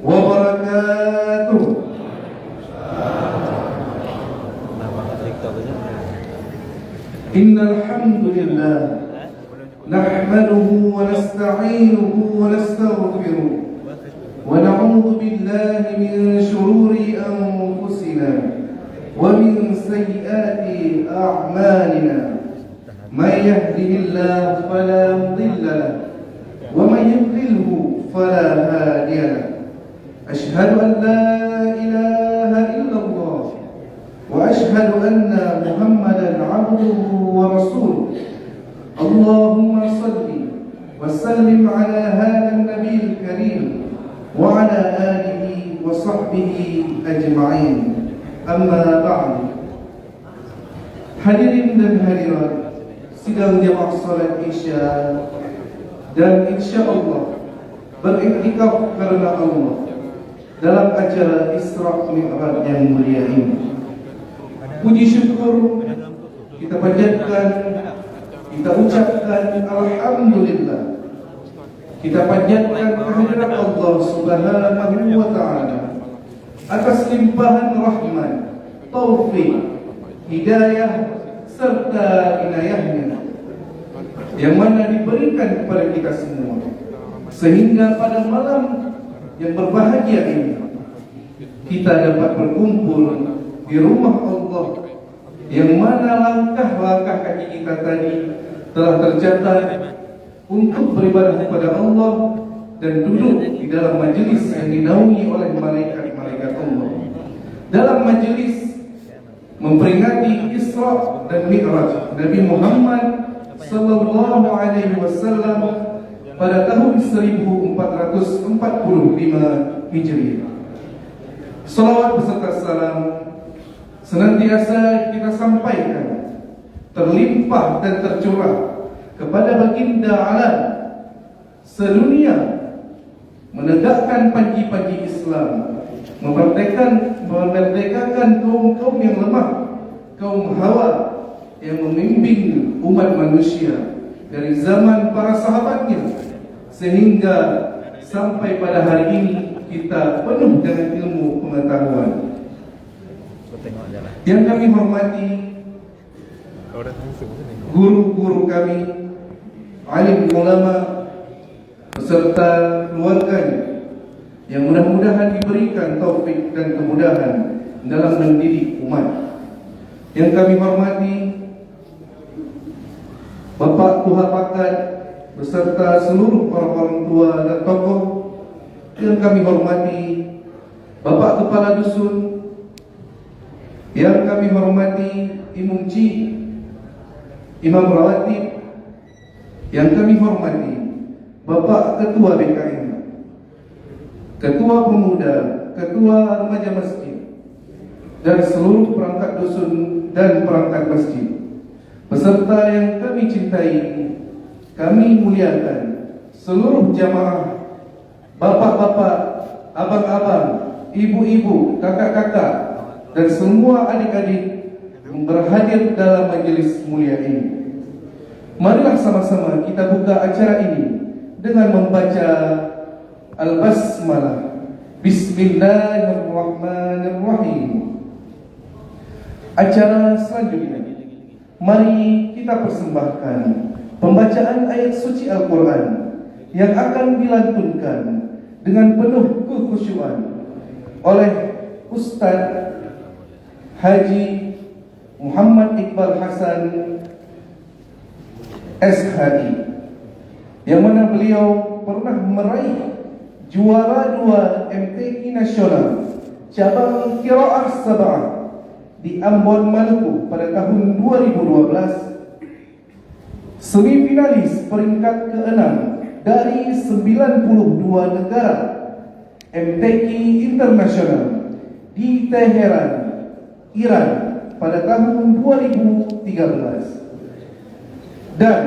wabarakatuh. Innal hamdalillah nahmaduhu wa nasta'inuhu wa nastaghfiruh wa na'udzu billahi min shururi anfusina wa min sayyiati a'malina. May yahdihillahu fala mudilla lahu wa may yudlilhu fala hadiya lahu. Asyhadu an la ilaha illallah wa asyhadu anna Muhammadan 'abduhu wa rasuluh. Allahumma salli wa sallim ala hadzal nabiyil karim wa ala alihi wa sahbihi ajma'in. Amma ba'd. Hadirin dan hadirat sidang jamaah salat Isya dan insyaallah beriktikaf karena Allah dalam acara Isra Mi'raj yang mulia ini. Puji syukur kita panjatkan, kita ucapkan alhamdulillah. Kita panjatkan kehadirat Allah Subhanahu wa taala atas limpahan rahmat, taufik, hidayah serta inayahnya yang mana diberikan kepada kita semua, sehingga pada malam yang berbahagia ini kita dapat berkumpul di rumah Allah, yang mana langkah-langkah kaki kita tadi telah tercatat untuk beribadah kepada Allah dan duduk di dalam majelis yang dinaungi oleh malaikat-malaikat Allah, dalam majelis memperingati Isra dan Mi'raj Nabi Muhammad sallallahu alaihi wasallam pada tahun 1445 Hijriah. Salawat beserta salam senantiasa kita sampaikan, terlimpah dan tercurah kepada baginda alam sedunia, menegakkan panji-panji Islam, memerdekakan kaum-kaum yang lemah, kaum Hawa yang membimbing umat manusia dari zaman para sahabatnya sehingga sampai pada hari ini kita penuh dengan ilmu pengetahuan. Yang kami hormati guru-guru kami, alim ulama beserta keluarganya yang mudah-mudahan diberikan taufik dan kemudahan dalam mendidik umat. Yang kami hormati Bapak Tuha Pakat beserta seluruh para orang tua dan tokoh. Yang kami hormati Bapak Kepala Dusun. Yang kami hormati Imam Cik, Imam Rawatib. Yang kami hormati Bapak Ketua BKM, Ketua Pemuda, Ketua Remaja Masjid, dan seluruh perangkat dusun dan perangkat masjid, beserta yang kami cintai, kami muliakan seluruh jamaah, bapak-bapak, abang-abang, ibu-ibu, kakak-kakak, dan semua adik-adik yang berhadir dalam majelis mulia ini. Marilah sama-sama kita buka acara ini dengan membaca Al-Basmalah. Bismillahirrahmanirrahim. Acara selanjutnya, mari kita persembahkan pembacaan ayat suci Al-Quran yang akan dilantunkan dengan penuh kekhusyuan oleh Ustaz Haji Muhammad Iqbal Hasan SHI, yang mana beliau pernah meraih juara 2 MTQ Nasional cabang Qiraah Sab'ah di Ambon, Maluku pada tahun 2012, semifinalis peringkat ke-6 dari 92 negara MTQ Internasional di Teheran, Iran pada tahun 2013. Dan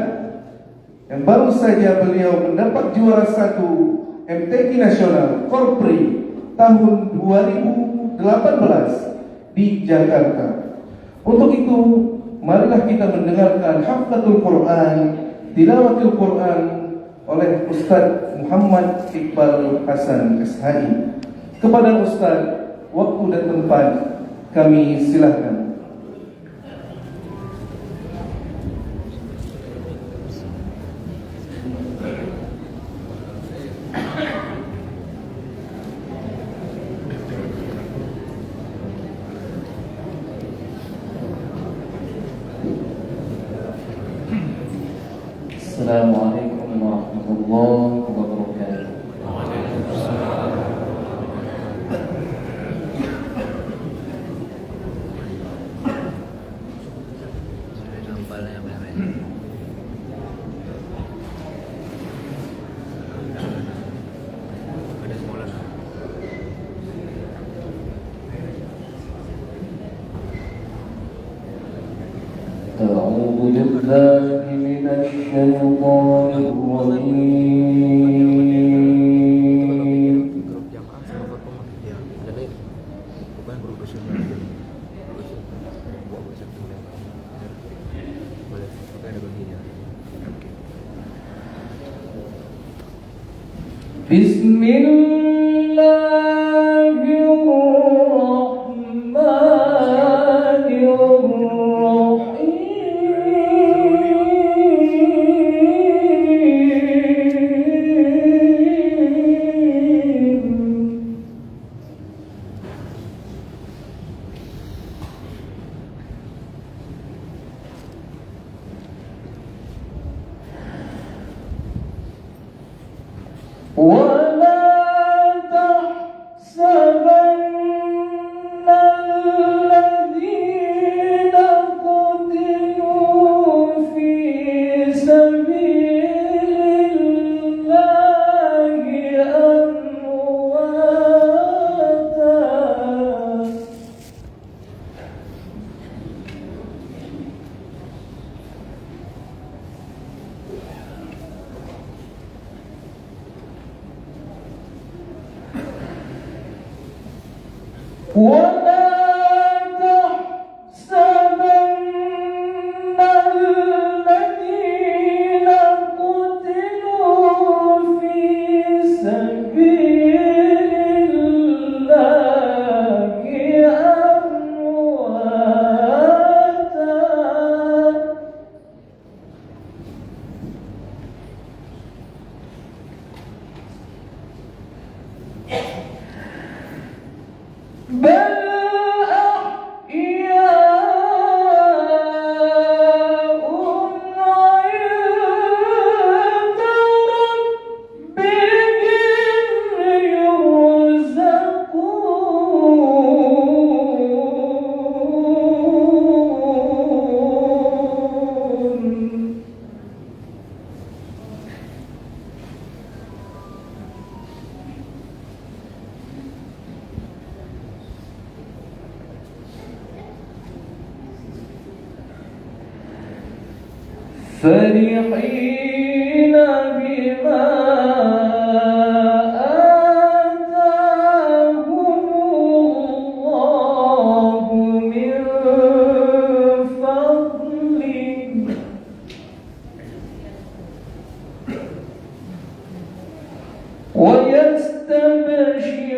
yang baru saja beliau mendapat juara 1 MTQ Nasional Korpri tahun 2018 di Jakarta. Untuk itu, marilah kita mendengarkan haflatul Quran, tilawatul Quran oleh Ustaz Muhammad Iqbal Hasan SHI. Kepada Ustaz, waktu dan tempat kami silahkan. Assalamualaikum warahmatullahi wabarakatuh. أعوذ بالله من الشيطان الرجيم. بسم الله الرحمن الرحيم. ولا تحسبن الذين قتلوا في سبيل الله أمواتا، ولا تحسبن الذين قتلوا في سبيل الله أمواتا، بل أحياء عند ربهم يرزقون. فرحين بما آتاهم الله من فضله،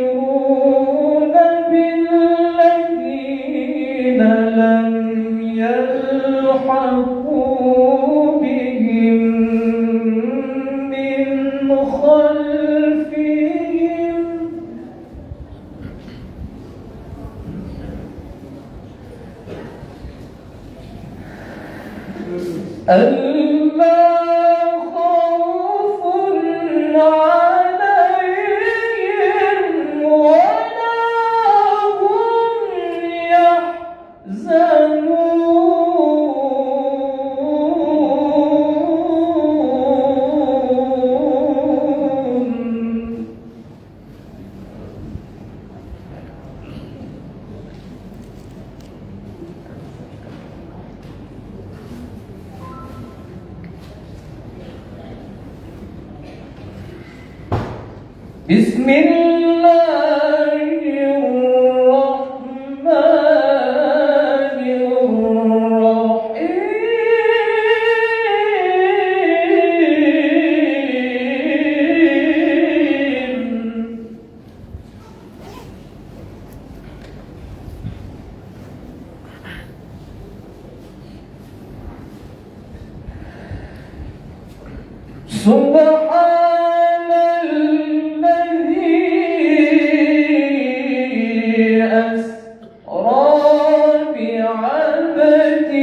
ويستبشرون بالذين لم يلحقوا بهم من خلفهم ألا خوف عليهم ولا هم يحزنون. بسم الله الرحمن الرحيم. سبحان الذي أسرى بعبده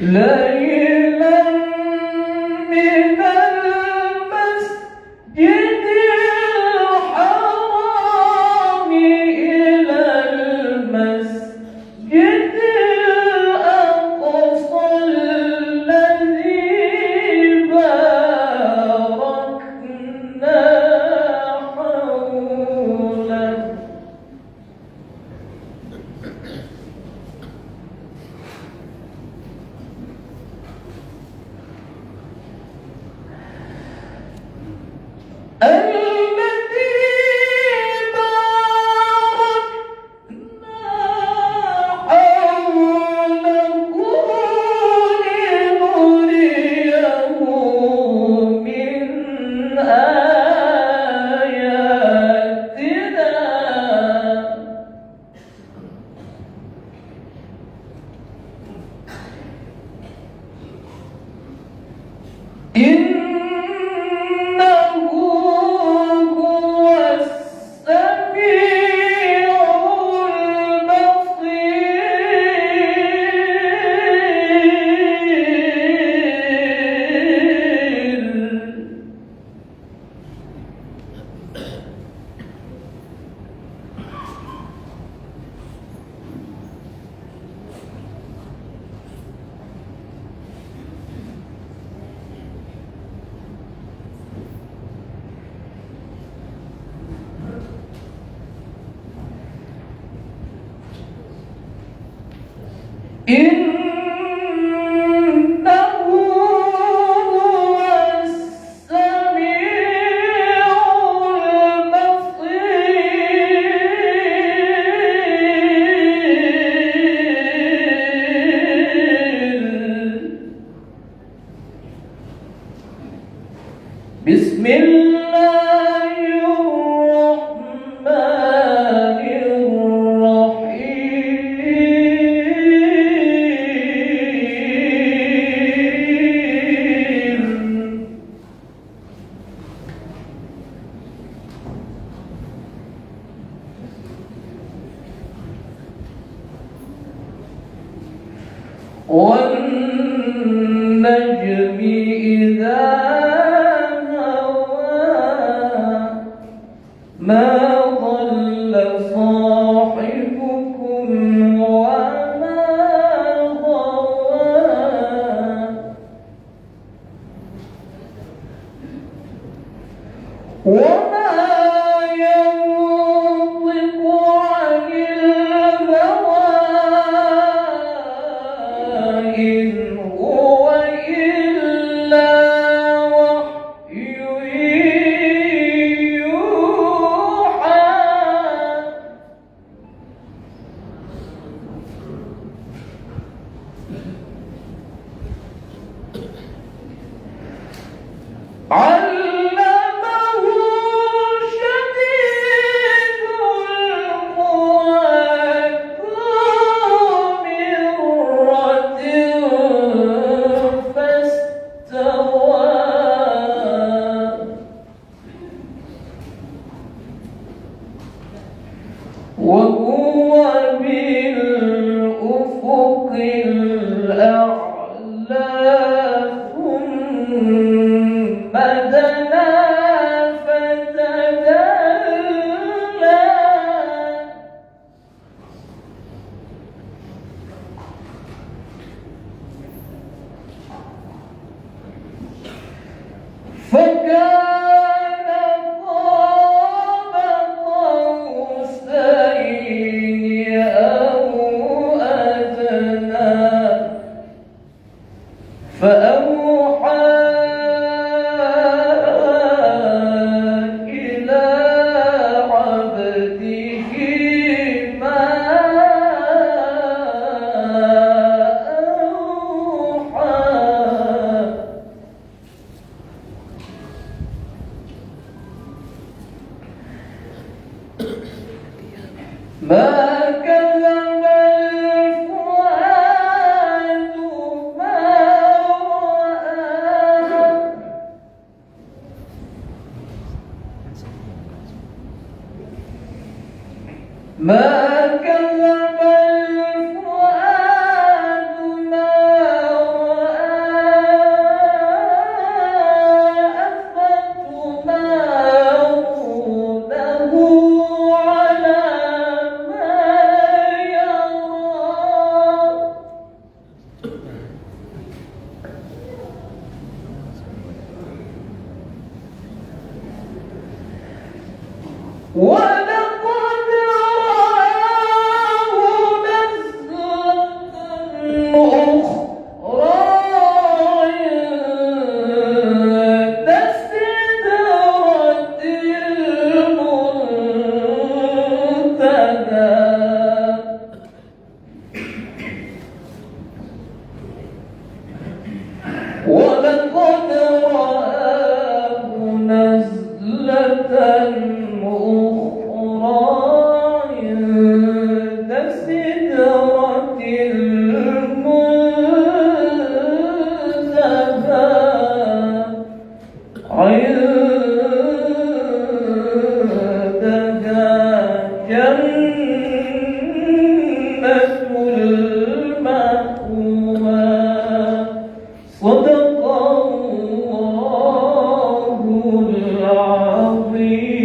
ليلا من المسجد الحرام ليلا من المسجد الحرام إلى المسجد الأقصى الذي باركنا حوله الذي باركنا حوله لنريه من آياتنا إنه هو السميع البصير إنه هو السميع البصير بسم الله الرحمن الرحيم والنجم إذا هوى ما ضل صاحبكم وما غوى وما ينطق عن الهوى إن هو إلا وحي يوحى علمه شديد القوى ذو مرة فاستوى وهو بالأفق الأعلى ثم دنا فتدلى فكان قاب قوسين أو أدنى فأوحى إلى سدرة المنتهى عندها جنة المأوى صدق الله العظيم.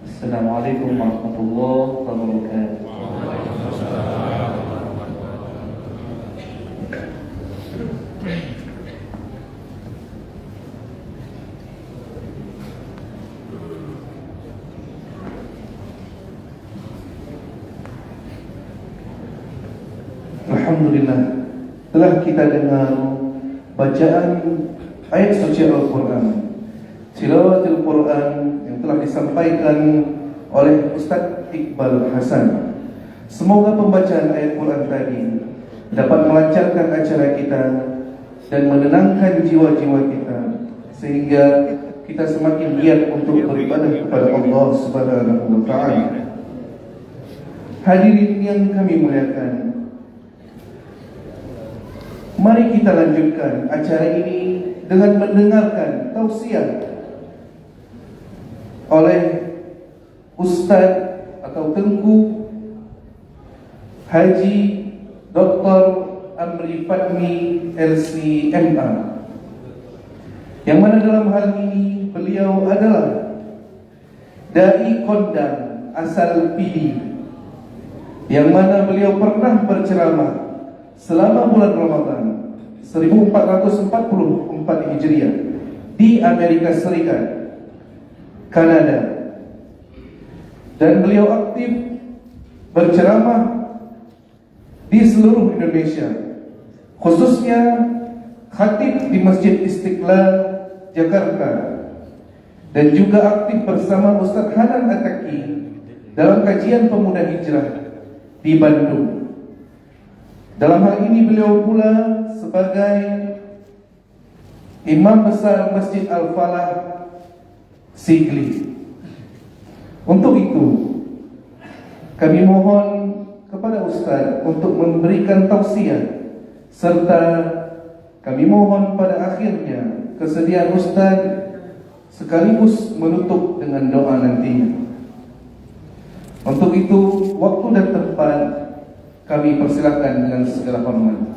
السلام عليكم ورحمة الله وبركاته. Alhamdulillah, telah kita dengar bacaan ayat suci Al-Quran, tilawatul Quran yang telah disampaikan oleh Ustaz Iqbal Hasan. Semoga pembacaan ayat Quran tadi dapat melancarkan acara kita dan menenangkan jiwa-jiwa kita, sehingga kita semakin giat untuk beribadah kepada Allah Subhanahu wa Ta'ala. Hadirin yang kami muliakan, mari kita lanjutkan acara ini dengan mendengarkan tausiah oleh Ustaz atau Tengku Haji Dr. Amri Fatmi LCMA, yang mana dalam hal ini beliau adalah dai kondang asal Pidi, yang mana beliau pernah berceramah selama bulan Ramadan 1444 Hijriah di Amerika Serikat, Kanada, dan beliau aktif berceramah di seluruh Indonesia, khususnya khatib di Masjid Istiqlal Jakarta, dan juga aktif bersama Ustaz Hanan Ataki dalam kajian pemuda hijrah di Bandung. Dalam hal ini beliau pula sebagai Imam Besar Masjid Al-Falah Sigli. Untuk itu, kami mohon kepada Ustaz untuk memberikan tausiah, serta kami mohon pada akhirnya kesediaan Ustaz sekaligus menutup dengan doa nantinya. Untuk itu, waktu dan tempat kami persilakan dengan segala hormat.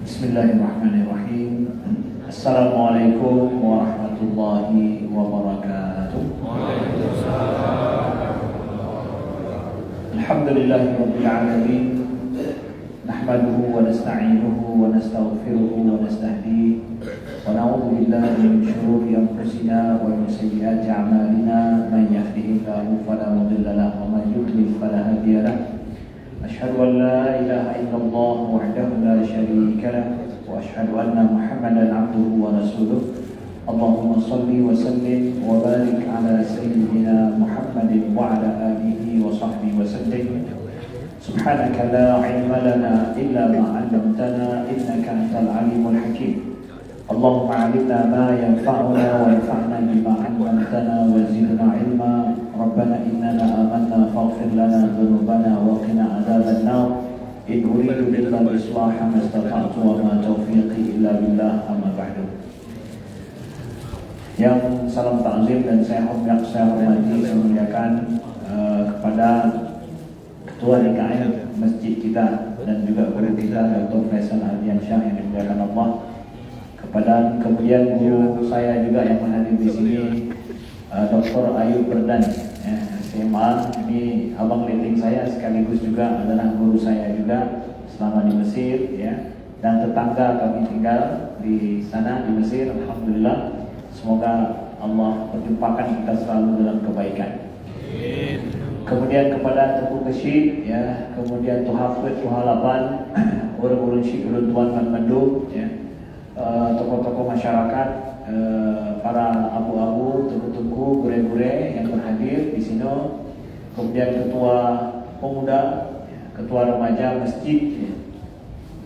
Bismillahirrahmanirrahim. Assalamualaikum warahmatullahi wabarakatuh. Alhamdulillahirabbil alamin. Nahmaduhu wa nasta'inuhu wa nastaghfiruhu wa nastahdihi wa na'udzu billahi min shururi anfusina wa min sayyiati a'malina. Man yahdihillahu fala mudilla lahu wa man yudlil fala hadiya lahu. أشهد أن لا إله إلا الله وحده لا شريك له وأشهد أن محمدا عبده ورسوله. اللهم صل وسلم وبارك على سيدنا محمد وعلى آله وصحبه وسلم. سبحانك لا علم لنا إلا ما علمتنا إنك أنت العليم الحكيم. اللهم علمنا ما ينفعنا وانفعنا بما علمتنا وزدنا علما. ربنا إننا آمنا فاغفر لنا ذنوبنا وقنا عذاب النار. إن أريد إلا الإصلاح ما استطعت وما توفيقي إلا بالله. أما بعد. Yang salam takzim dan saya hormati, saya muliakan kepada Ketua DKM Masjid kita dan juga guru kita Dr. Faisal Ardiansyah yang dimuliakan Allah. Kepada kemudian guru saya juga yang hadir di sini, Dr. Ayub Berdan, SMA. Ini abang leading saya sekaligus juga adalah guru saya juga selama di Mesir, ya. Dan tetangga kami tinggal di sana di Mesir. Alhamdulillah. Semoga Allah perjumpakan kita selalu dalam kebaikan. Kemudian kepada Tuku Kesyid, ya, kemudian Tuhafid, Tuhalaban, Urun-Urun Syik, Urun Tuan Man Mandu, ya. tokoh-tokoh masyarakat, para abu-abu, tungku-tungku, gure-gure yang berhadir di sini, kemudian ketua pemuda, ketua remaja masjid,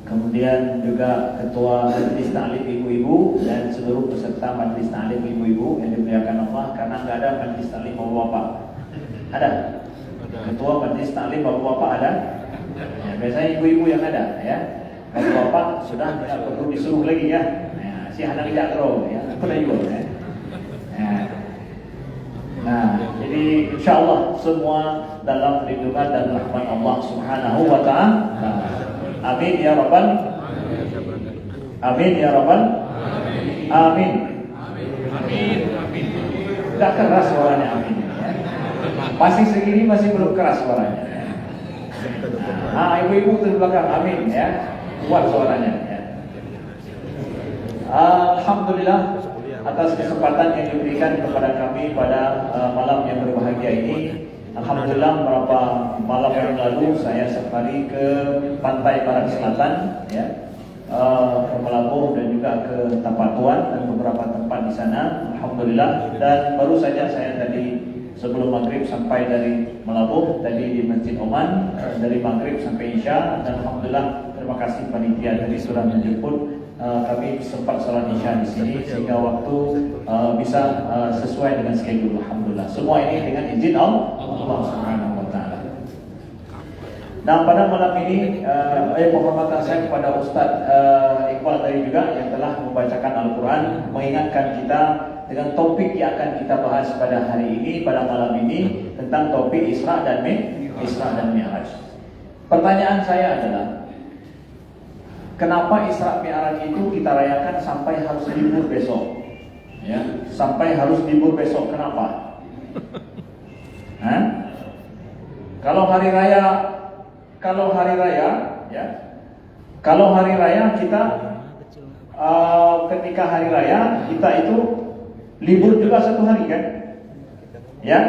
kemudian juga ketua majelis ta'lim ibu-ibu dan seluruh peserta majelis ta'lim ibu-ibu yang dimuliakan Allah, karena nggak ada majelis ta'lim bapak-bapak. Ada? Ketua majelis ta'lim bapak-bapak ada? Ya, biasanya ibu-ibu yang ada, ya. Kalau bapak sudah tidak perlu disuruh lagi ya. Si anak tidak tahu ya, aku dah juga ya. Nah, jadi insya Allah semua dalam perlindungan dan rahmat Allah Subhanahu wa Ta'ala. Amin ya Rabbal. Amin ya Rabbal. Amin. Amin. Tidak keras suaranya amin. Ya. Masih segini masih belum keras suaranya. Ibu-ibu di belakang amin ya. Kuat suaranya ya. Alhamdulillah atas kesempatan yang diberikan kepada kami pada malam yang berbahagia ini. Alhamdulillah beberapa malam yang lalu saya safari ke pantai barat selatan ya, ke Melabuh dan juga ke Tapatuan dan beberapa tempat di sana. Alhamdulillah, dan baru saja saya tadi sebelum maghrib sampai dari Melabuh tadi di Masjid Oman, dari maghrib sampai Isya, dan alhamdulillah terima kasih panitia dari sudah menjemput kami sempat sholat Isya di sini sehingga waktu bisa sesuai dengan schedule. Alhamdulillah. Semua ini dengan izin Allah Subhanahu wa Ta'ala. Nah, pada malam ini penghormatan saya kepada Ustadz Iqbal tadi juga yang telah membacakan Al-Quran, mengingatkan kita dengan topik yang akan kita bahas pada hari ini, pada malam ini, tentang topik Isra dan Mi'raj. Pertanyaan saya adalah, kenapa Isra Mi'raj itu kita rayakan sampai harus libur besok? Ya, sampai harus libur besok. Kenapa? Kalau hari raya kita ketika hari raya kita itu libur juga satu hari kan? Ya,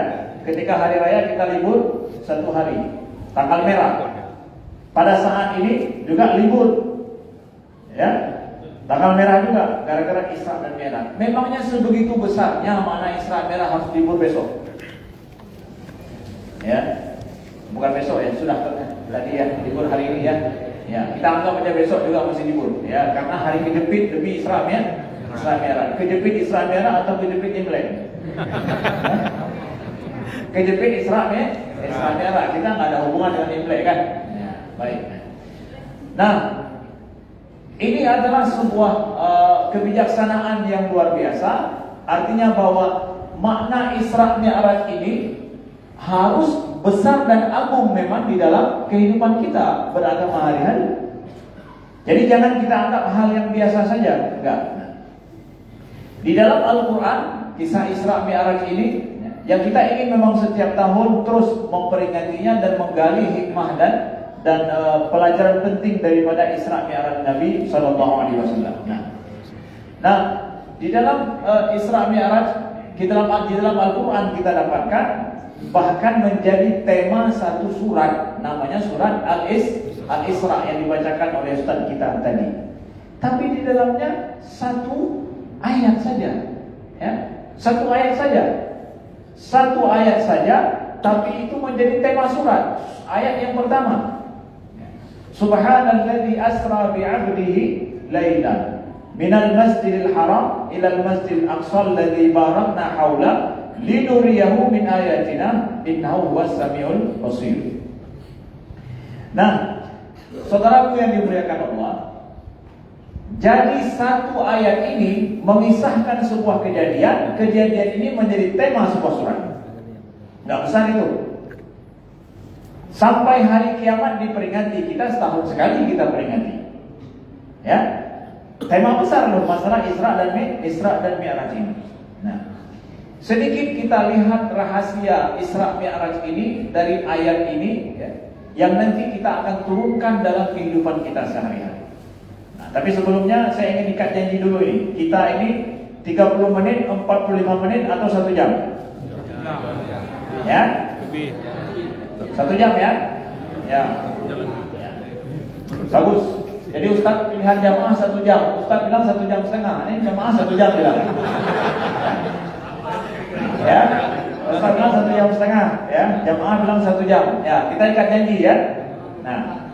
ketika hari raya kita libur satu hari, tanggal merah. Pada saat ini juga libur. Ya, tanggal merah juga gara-gara Isra dan Mi'raj. Memangnya sebegitu besarnya mana Isra Mi'raj harus libur besok? Ya, bukan besok ya, sudah tadi ya libur hari ini ya. Ya, kita anggap aja besok juga masih libur. Ya, karena hari kejepit demi Isra Mi'raj. Kejepit Isra Mi'raj atau kejepit Imlek? Kejepit Isra Mi'raj. Kita nggak ada hubungan dengan Imlek kan? Ya, baik. Nah, ini adalah sebuah kebijaksanaan yang luar biasa. Artinya bahwa makna Isra Mi'raj ini harus besar dan agung memang di dalam kehidupan kita beragama hari-hari. Jadi jangan kita anggap hal yang biasa saja, enggak. Di dalam Al-Quran, kisah Isra Mi'raj ini yang kita ingin memang setiap tahun terus memperingatinya dan menggali hikmah dan pelajaran penting daripada Isra Mi'raj Nabi Sallallahu Alaihi Wasallam. Nah, di dalam Isra Mi'raj, di dalam Al-Quran kita dapatkan bahkan menjadi tema satu surat, namanya surat Al-Isra yang dibacakan oleh Ustaz kita tadi. Tapi di dalamnya satu ayat saja, ya, satu ayat saja, tapi itu menjadi tema surat. Ayat yang pertama. Subhanalladzi asra bi'abdihi lailan minal masjidil haram ilal masjidil aqsa alladzi barakna haula linuriyahu min ayatina innahu huwas samiul basir. Nah, saudaraku yang dimuliakan Allah, jadi satu ayat ini memisahkan sebuah kejadian ini menjadi tema sebuah surat. Enggak besar itu. Sampai hari kiamat diperingati, kita setahun sekali kita peringati. Ya. Tema besar loh masalah Isra dan Mi'raj ini. Nah, sedikit kita lihat rahasia Isra Mi'raj ini dari ayat ini ya, yang nanti kita akan turunkan dalam kehidupan kita sehari-hari. Nah, tapi sebelumnya saya ingin ikat janji dulu ini. Kita ini 30 menit, 45 menit atau 1 jam? Ya? 1 jam ya? Ya. Bagus. Jadi Ustaz pilihan jamaah 1 jam, Ustaz bilang 1 jam setengah, ini jamaah 1 jam bilang. Ya, Ustaz bilang 1 jam setengah, ya, jamaah bilang 1 jam. Ya, kita ikat janji ya. Nah,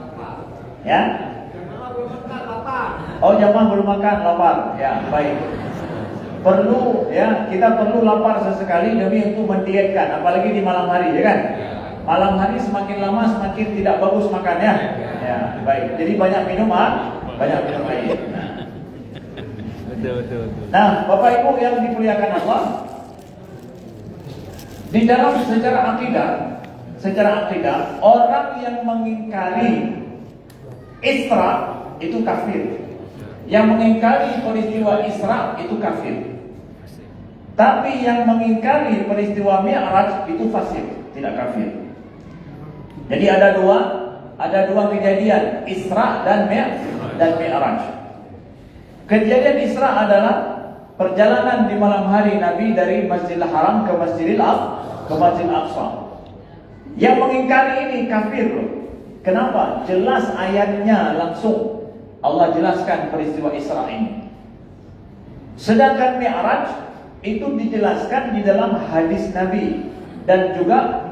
ya. Oh, jamaah belum makan, lapar. Ya, baik. Perlu ya, kita perlu lapar sesekali demi untuk mendietkan, apalagi di malam hari, ya kan? Malam hari semakin lama semakin tidak bagus makan ya. Ya, baik. Jadi banyak minum banyak minum air. Betul. Nah, Bapak Ibu yang dimuliakan Allah, di dalam secara akidah, orang yang mengingkari Isra itu kafir. Yang mengingkari peristiwa Isra itu kafir. Tapi yang mengingkari peristiwa Mi'raj itu fasik, tidak kafir. Jadi ada dua kejadian, Isra dan Mi'raj. Kejadian Isra adalah perjalanan di malam hari Nabi dari Masjidil Haram ke Masjidil Aqsa. Yang mengingkari ini kafir loh. Kenapa? Jelas ayatnya langsung Allah jelaskan peristiwa Isra ini. Sedangkan Mi'raj itu dijelaskan di dalam hadis Nabi dan juga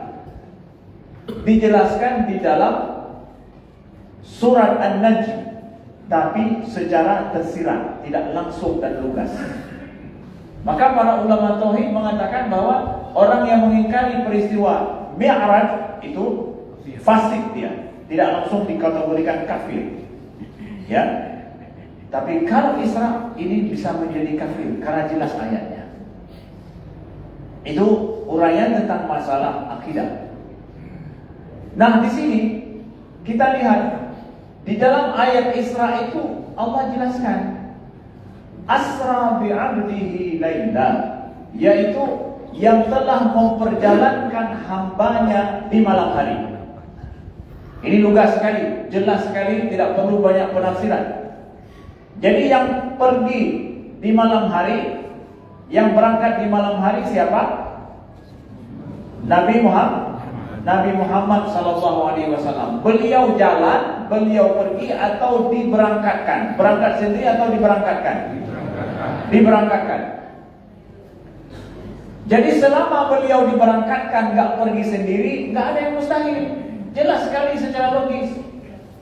dijelaskan di dalam surat An-Najm, tapi secara tersirat, tidak langsung dan lugas. Maka para ulama tauhid mengatakan bahwa orang yang mengingkari peristiwa Mi'raj itu fasik dia, tidak langsung dikategorikan kafir. Ya. Tapi kalau Isra ini bisa menjadi kafir karena jelas ayatnya. Itu uraian tentang masalah akidah. Nah, di sini kita lihat di dalam ayat Isra itu Allah jelaskan asra bi'abdihi laila, yaitu yang telah memperjalankan hambanya di malam hari. Ini lugas sekali, jelas sekali, tidak perlu banyak penafsiran. Jadi yang pergi di malam hari, yang berangkat di malam hari siapa? Nabi Muhammad SAW. Beliau jalan, beliau pergi atau diberangkatkan? Berangkat sendiri atau diberangkatkan? Diberangkatkan. Jadi selama beliau diberangkatkan, nggak pergi sendiri, nggak ada yang mustahil. Jelas sekali secara logis.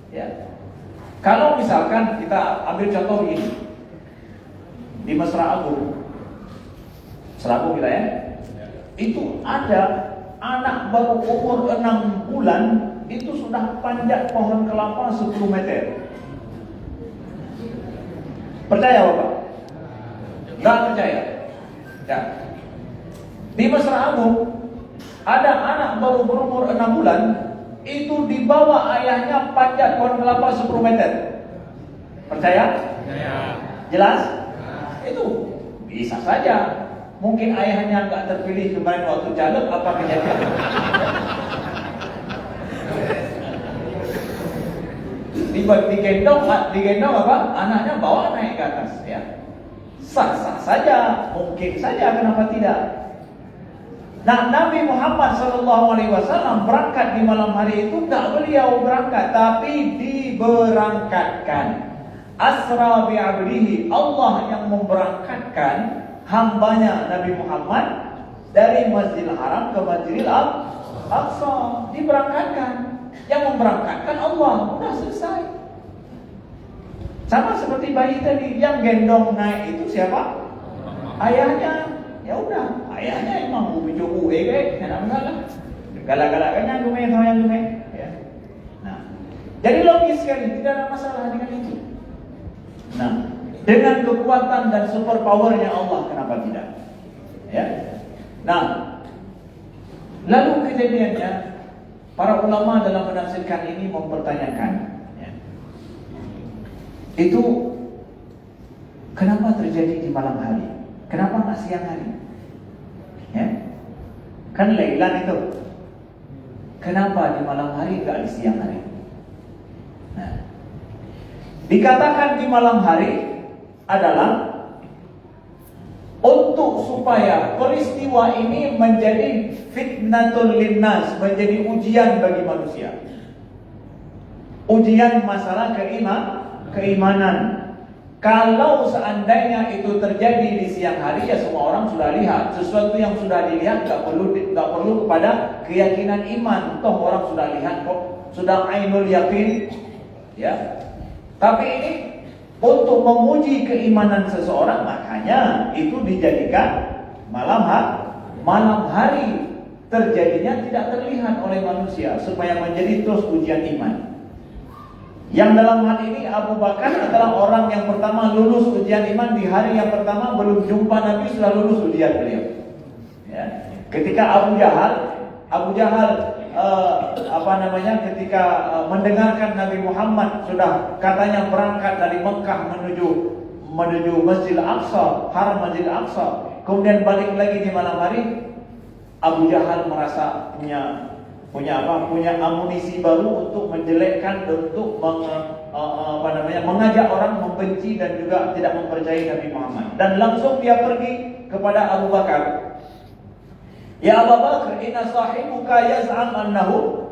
Ya. Kalau misalkan kita ambil contoh ini di Mesra Agung, kita ya, itu ada anak baru umur 6 bulan itu sudah panjat pohon kelapa 10 meter. Percaya Bapak? Enggak percaya. Ya. Di Mesra Agung ada anak baru berumur 6 bulan itu dibawa ayahnya panjat pohon kelapa 10 meter. Percaya? Percaya. Jelas? Itu bisa saja. Mungkin ayahnya nggak terpilih kemarin waktu caleg, apa kejadian? Digendong apa? Anaknya bawa naik ke atas, ya. Sah-sah saja, mungkin saja, kenapa tidak? Nah, Nabi Muhammad SAW berangkat di malam hari itu nggak beliau berangkat, tapi diberangkatkan. Asra bi'abdihi, Allah yang memberangkatkan hambanya Nabi Muhammad dari Masjidil Haram ke Masjidil Aqsa. Diberangkatkan. Yang memberangkatkan Allah. Udah selesai. Sama seperti bayi tadi, yang gendong naik itu siapa? Ayahnya. Ya udah, ayahnya emang ubi-ubi enak lah. Galak-galaknya lumayan sama yang lumayan. Ya. Nah, jadi logis sekali, tidak ada masalah dengan itu. Nah, dengan kekuatan dan super powernya Allah, kenapa tidak? Ya. Nah, lalu kejadiannya para ulama dalam menafsirkan ini mempertanyakan, ya, itu kenapa terjadi di malam hari? Kenapa nggak siang hari? Ya, kan Lailan itu. Kenapa di malam hari nggak di siang hari? Nah, dikatakan di malam hari adalah untuk supaya peristiwa ini menjadi fitnatul linnas, menjadi ujian bagi manusia. Ujian masalah keimanan. Kalau seandainya itu terjadi di siang hari, ya semua orang sudah lihat. Sesuatu yang sudah dilihat nggak perlu kepada keyakinan iman. Toh orang sudah lihat kok, sudah ainul yakin, ya. Tapi ini untuk menguji keimanan seseorang, makanya itu dijadikan malam hari, terjadinya tidak terlihat oleh manusia supaya menjadi terus ujian iman. Yang dalam hal ini Abu Bakar adalah orang yang pertama lulus ujian iman di hari yang pertama, belum jumpa Nabi sudah lulus ujian beliau. Ya. Ketika Abu Jahal ketika mendengarkan Nabi Muhammad sudah katanya berangkat dari Mekah menuju Masjid Al-Aqsa, Haram Masjid Al-Aqsa, kemudian balik lagi di malam hari, Abu Jahal merasa punya amunisi baru untuk menjelekkan, untuk mengajak orang membenci dan juga tidak mempercayai Nabi Muhammad. Dan langsung dia pergi kepada Abu Bakar. Ya Abu Bakar, inna sahibuka yaz'am annahu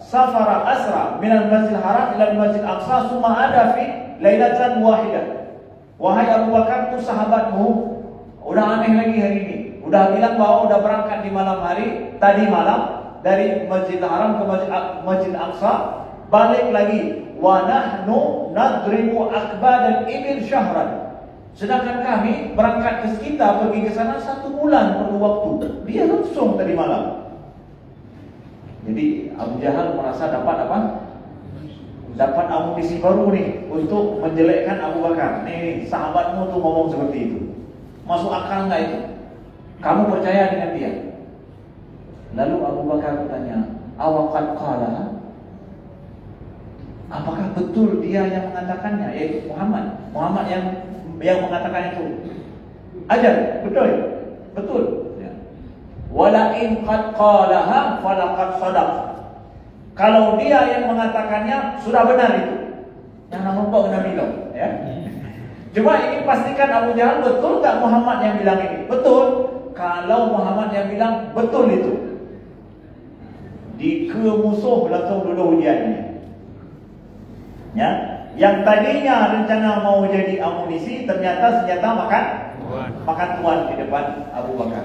safara asra minal masjidil haram ila masjid aqsa summa ada fi lailatan wahidah. Wahai Abu Bakar, itu sahabatmu udah aneh lagi hari ini. Udah bilang bahwa udah berangkat di malam hari, tadi malam dari Masjidil Haram ke Masjid Aqsa, balik lagi. Wa nahnu nadribu akbadal ibil syahran. Sedangkan kami berangkat ke kita pergi ke sana 1 bulan perlu waktu. Dia langsung tadi malam. Jadi Abu Jahal merasa dapat apa? Dapat amunisi baru nih untuk menjelekkan Abu Bakar. Nih sahabatmu tuh ngomong seperti itu. Masuk akal nggak itu? Kamu percaya dengan dia? Lalu Abu Bakar bertanya, awaqad qala? Apakah betul dia yang mengatakannya, yaitu Muhammad yang mengatakan itu? Ajar, betul. Ya. Wala in qad qalaha falaqad sadaq. Kalau dia yang mengatakannya, sudah benar itu. Yang nampak Nabi bilang, ya. Cuma ingin pastikan Abu Jahal, betul tak Muhammad yang bilang ini? Betul. Kalau Muhammad yang bilang, betul itu. Di musuh langsung dulu ujiannya. Ya, yang tadinya rencana mau jadi amunisi, ternyata senjata makan tuan di depan Abu Bakar.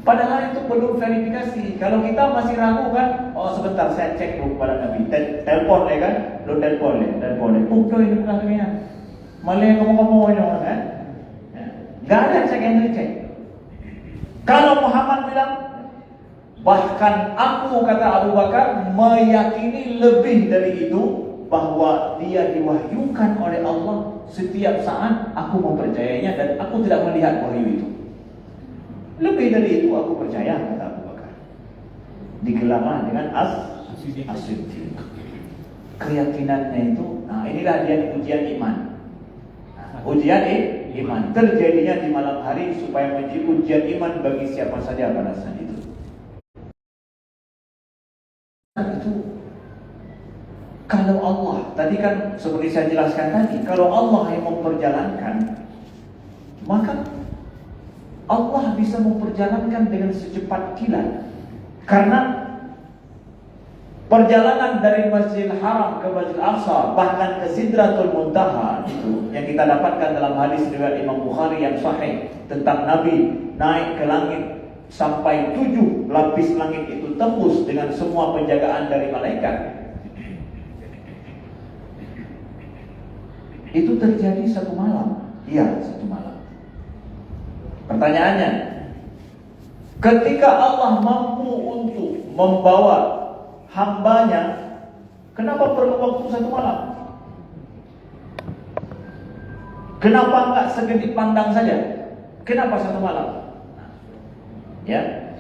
Padahal itu belum verifikasi. Kalau kita masih ragu kan, oh sebentar saya cek dulu kepada Nabi. Telepon ya kan, lo telepon. Udah ini belakangnya. Malah kamu ini kan? Gak ada check and recheck. Kalau Muhammad bilang, bahkan aku, kata Abu Bakar, meyakini lebih dari itu, bahwa dia diwahyukan oleh Allah setiap saat, aku mempercayainya dan aku tidak melihat wahyu itu. Lebih dari itu aku percaya, kata Abu Bakar. Digelarlah dengan as-siddiq. Keyakinannya itu, nah inilah dia ujian iman. Ujian iman terjadinya di malam hari supaya menjadi ujian iman bagi siapa saja pada saat itu. Kalau Allah, tadi kan seperti saya jelaskan tadi, kalau Allah yang memperjalankan, maka Allah bisa memperjalankan dengan secepat kilat. Karena perjalanan dari Masjidil Haram ke Masjid Aqsa, bahkan ke Sidratul Muntaha itu yang kita dapatkan dalam hadis riwayat Imam Bukhari yang sahih tentang Nabi naik ke langit sampai 7 lapis langit itu tembus dengan semua penjagaan dari malaikat. Itu terjadi 1 malam. Iya, 1 malam. Pertanyaannya, ketika Allah mampu untuk membawa hambanya, kenapa perlu waktu 1 malam? Kenapa enggak segedip pandang saja? Kenapa 1 malam? Ya.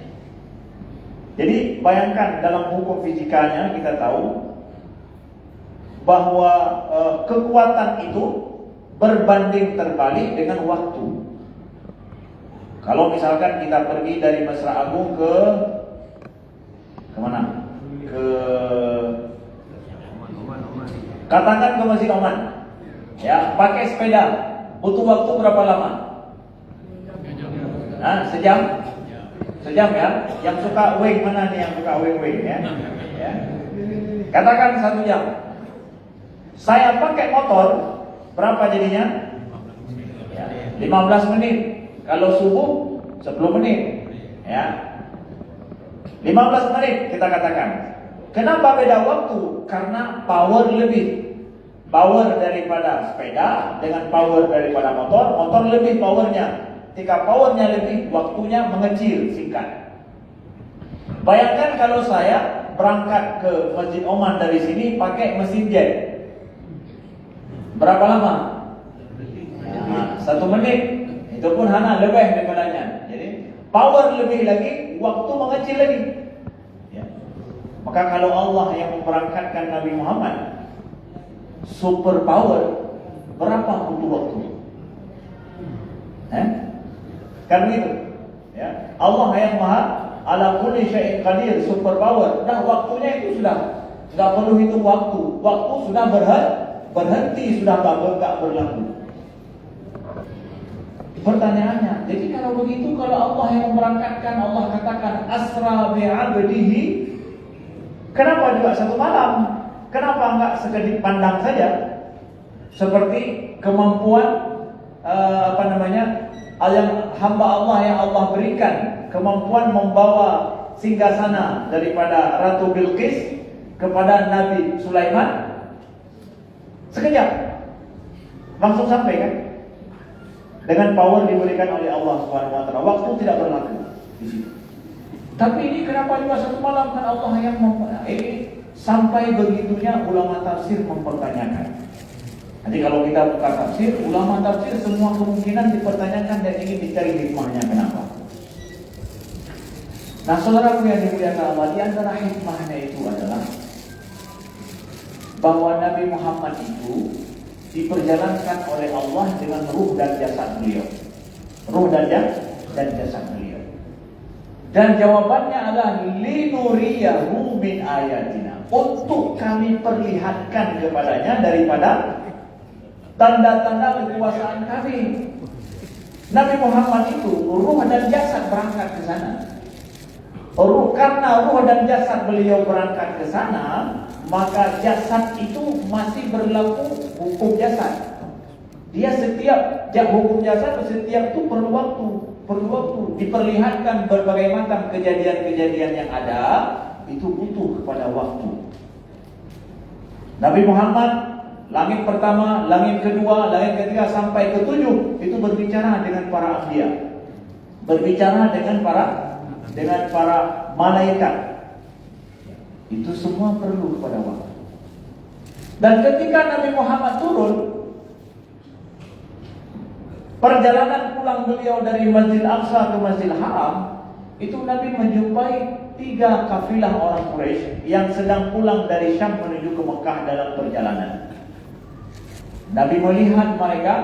Jadi bayangkan dalam hukum fisikanya kita tahu bahwa kekuatan itu berbanding terbalik dengan waktu. Kalau misalkan kita pergi dari Masra Agung ke mana? Katakan ke Masjid Oman, ya, pakai sepeda, butuh waktu berapa lama? Sejam ya. Yang suka wing mana nih? Yang suka wing ya? Katakan 1 jam. Saya pakai motor, berapa jadinya? Ya, 15 menit. Kalau subuh 10 menit. Ya. 15 menit kita katakan. Kenapa beda waktu? Karena power lebih. Power daripada sepeda dengan power daripada motor, motor lebih powernya. Ketika powernya lebih, waktunya mengecil, singkat. Bayangkan kalau saya berangkat ke Masjid Oman dari sini pakai mesin jet. Berapa lama? Ya, 1 menit. Itu pun hana lebih daripadanya. Jadi power lebih lagi, waktu mengecil lagi. Ya. Maka kalau Allah yang memberangkatkan Nabi Muhammad super power, berapa butuh waktu? Kan begitu. Ya. Allah yang maha ala kulli syai'in qadir, super power. Dah waktunya itu sudah enggak perlu hitung waktu. Waktu sudah berhenti, sudah enggak berlaku. Pertanyaannya, jadi kalau begitu, kalau Allah yang memberangkatkan, Allah katakan asra bi'abdihi, kenapa juga 1 malam? Kenapa enggak sekedip pandang saja? Seperti kemampuan yang hamba Allah yang Allah berikan, kemampuan membawa singgasana daripada Ratu Bilqis kepada Nabi Sulaiman. Sekejap langsung sampai kan? Dengan power diberikan oleh Allah Subhanahu wa taala. Waktu tidak berlaku di situ. Tapi ini kenapa juga 1 malam? Kan Allah yang sampai begitunya ulama tafsir mempertanyakan. Nanti kalau kita buka tafsir, ulama tafsir semua kemungkinan dipertanyakan dan ingin dicari hikmahnya kenapa. Nah, saudaraku yang dimuliakan Allah, di antara hikmahnya itu adalah bahwa Nabi Muhammad itu diperjalankan oleh Allah dengan ruh dan jasad beliau. Ruh dan jasad beliau. Dan jawabannya adalah linuriyahu min ayatina, untuk kami perlihatkan kepadanya daripada tanda-tanda kekuasaan kami. Nabi Muhammad itu ruh dan jasad berangkat ke sana. Karena ruh dan jasad beliau berangkat ke sana, maka jasad itu masih berlaku hukum jasad. Dia setiap hukum jasad setiap itu perlu waktu. Diperlihatkan berbagai macam kejadian-kejadian yang ada, itu butuh kepada waktu. Nabi Muhammad langit pertama, langit kedua, langit ketiga sampai ke-7 itu berbicara dengan para anbiya, berbicara dengan para malaikat. Itu semua perlu kepada waktu. Dan ketika Nabi Muhammad turun, perjalanan pulang beliau dari Masjid Aqsa ke Masjidil Haram, itu Nabi menjumpai 3 kafilah orang Quraisy yang sedang pulang dari Syam menuju ke Mekah dalam perjalanan. Nabi melihat mereka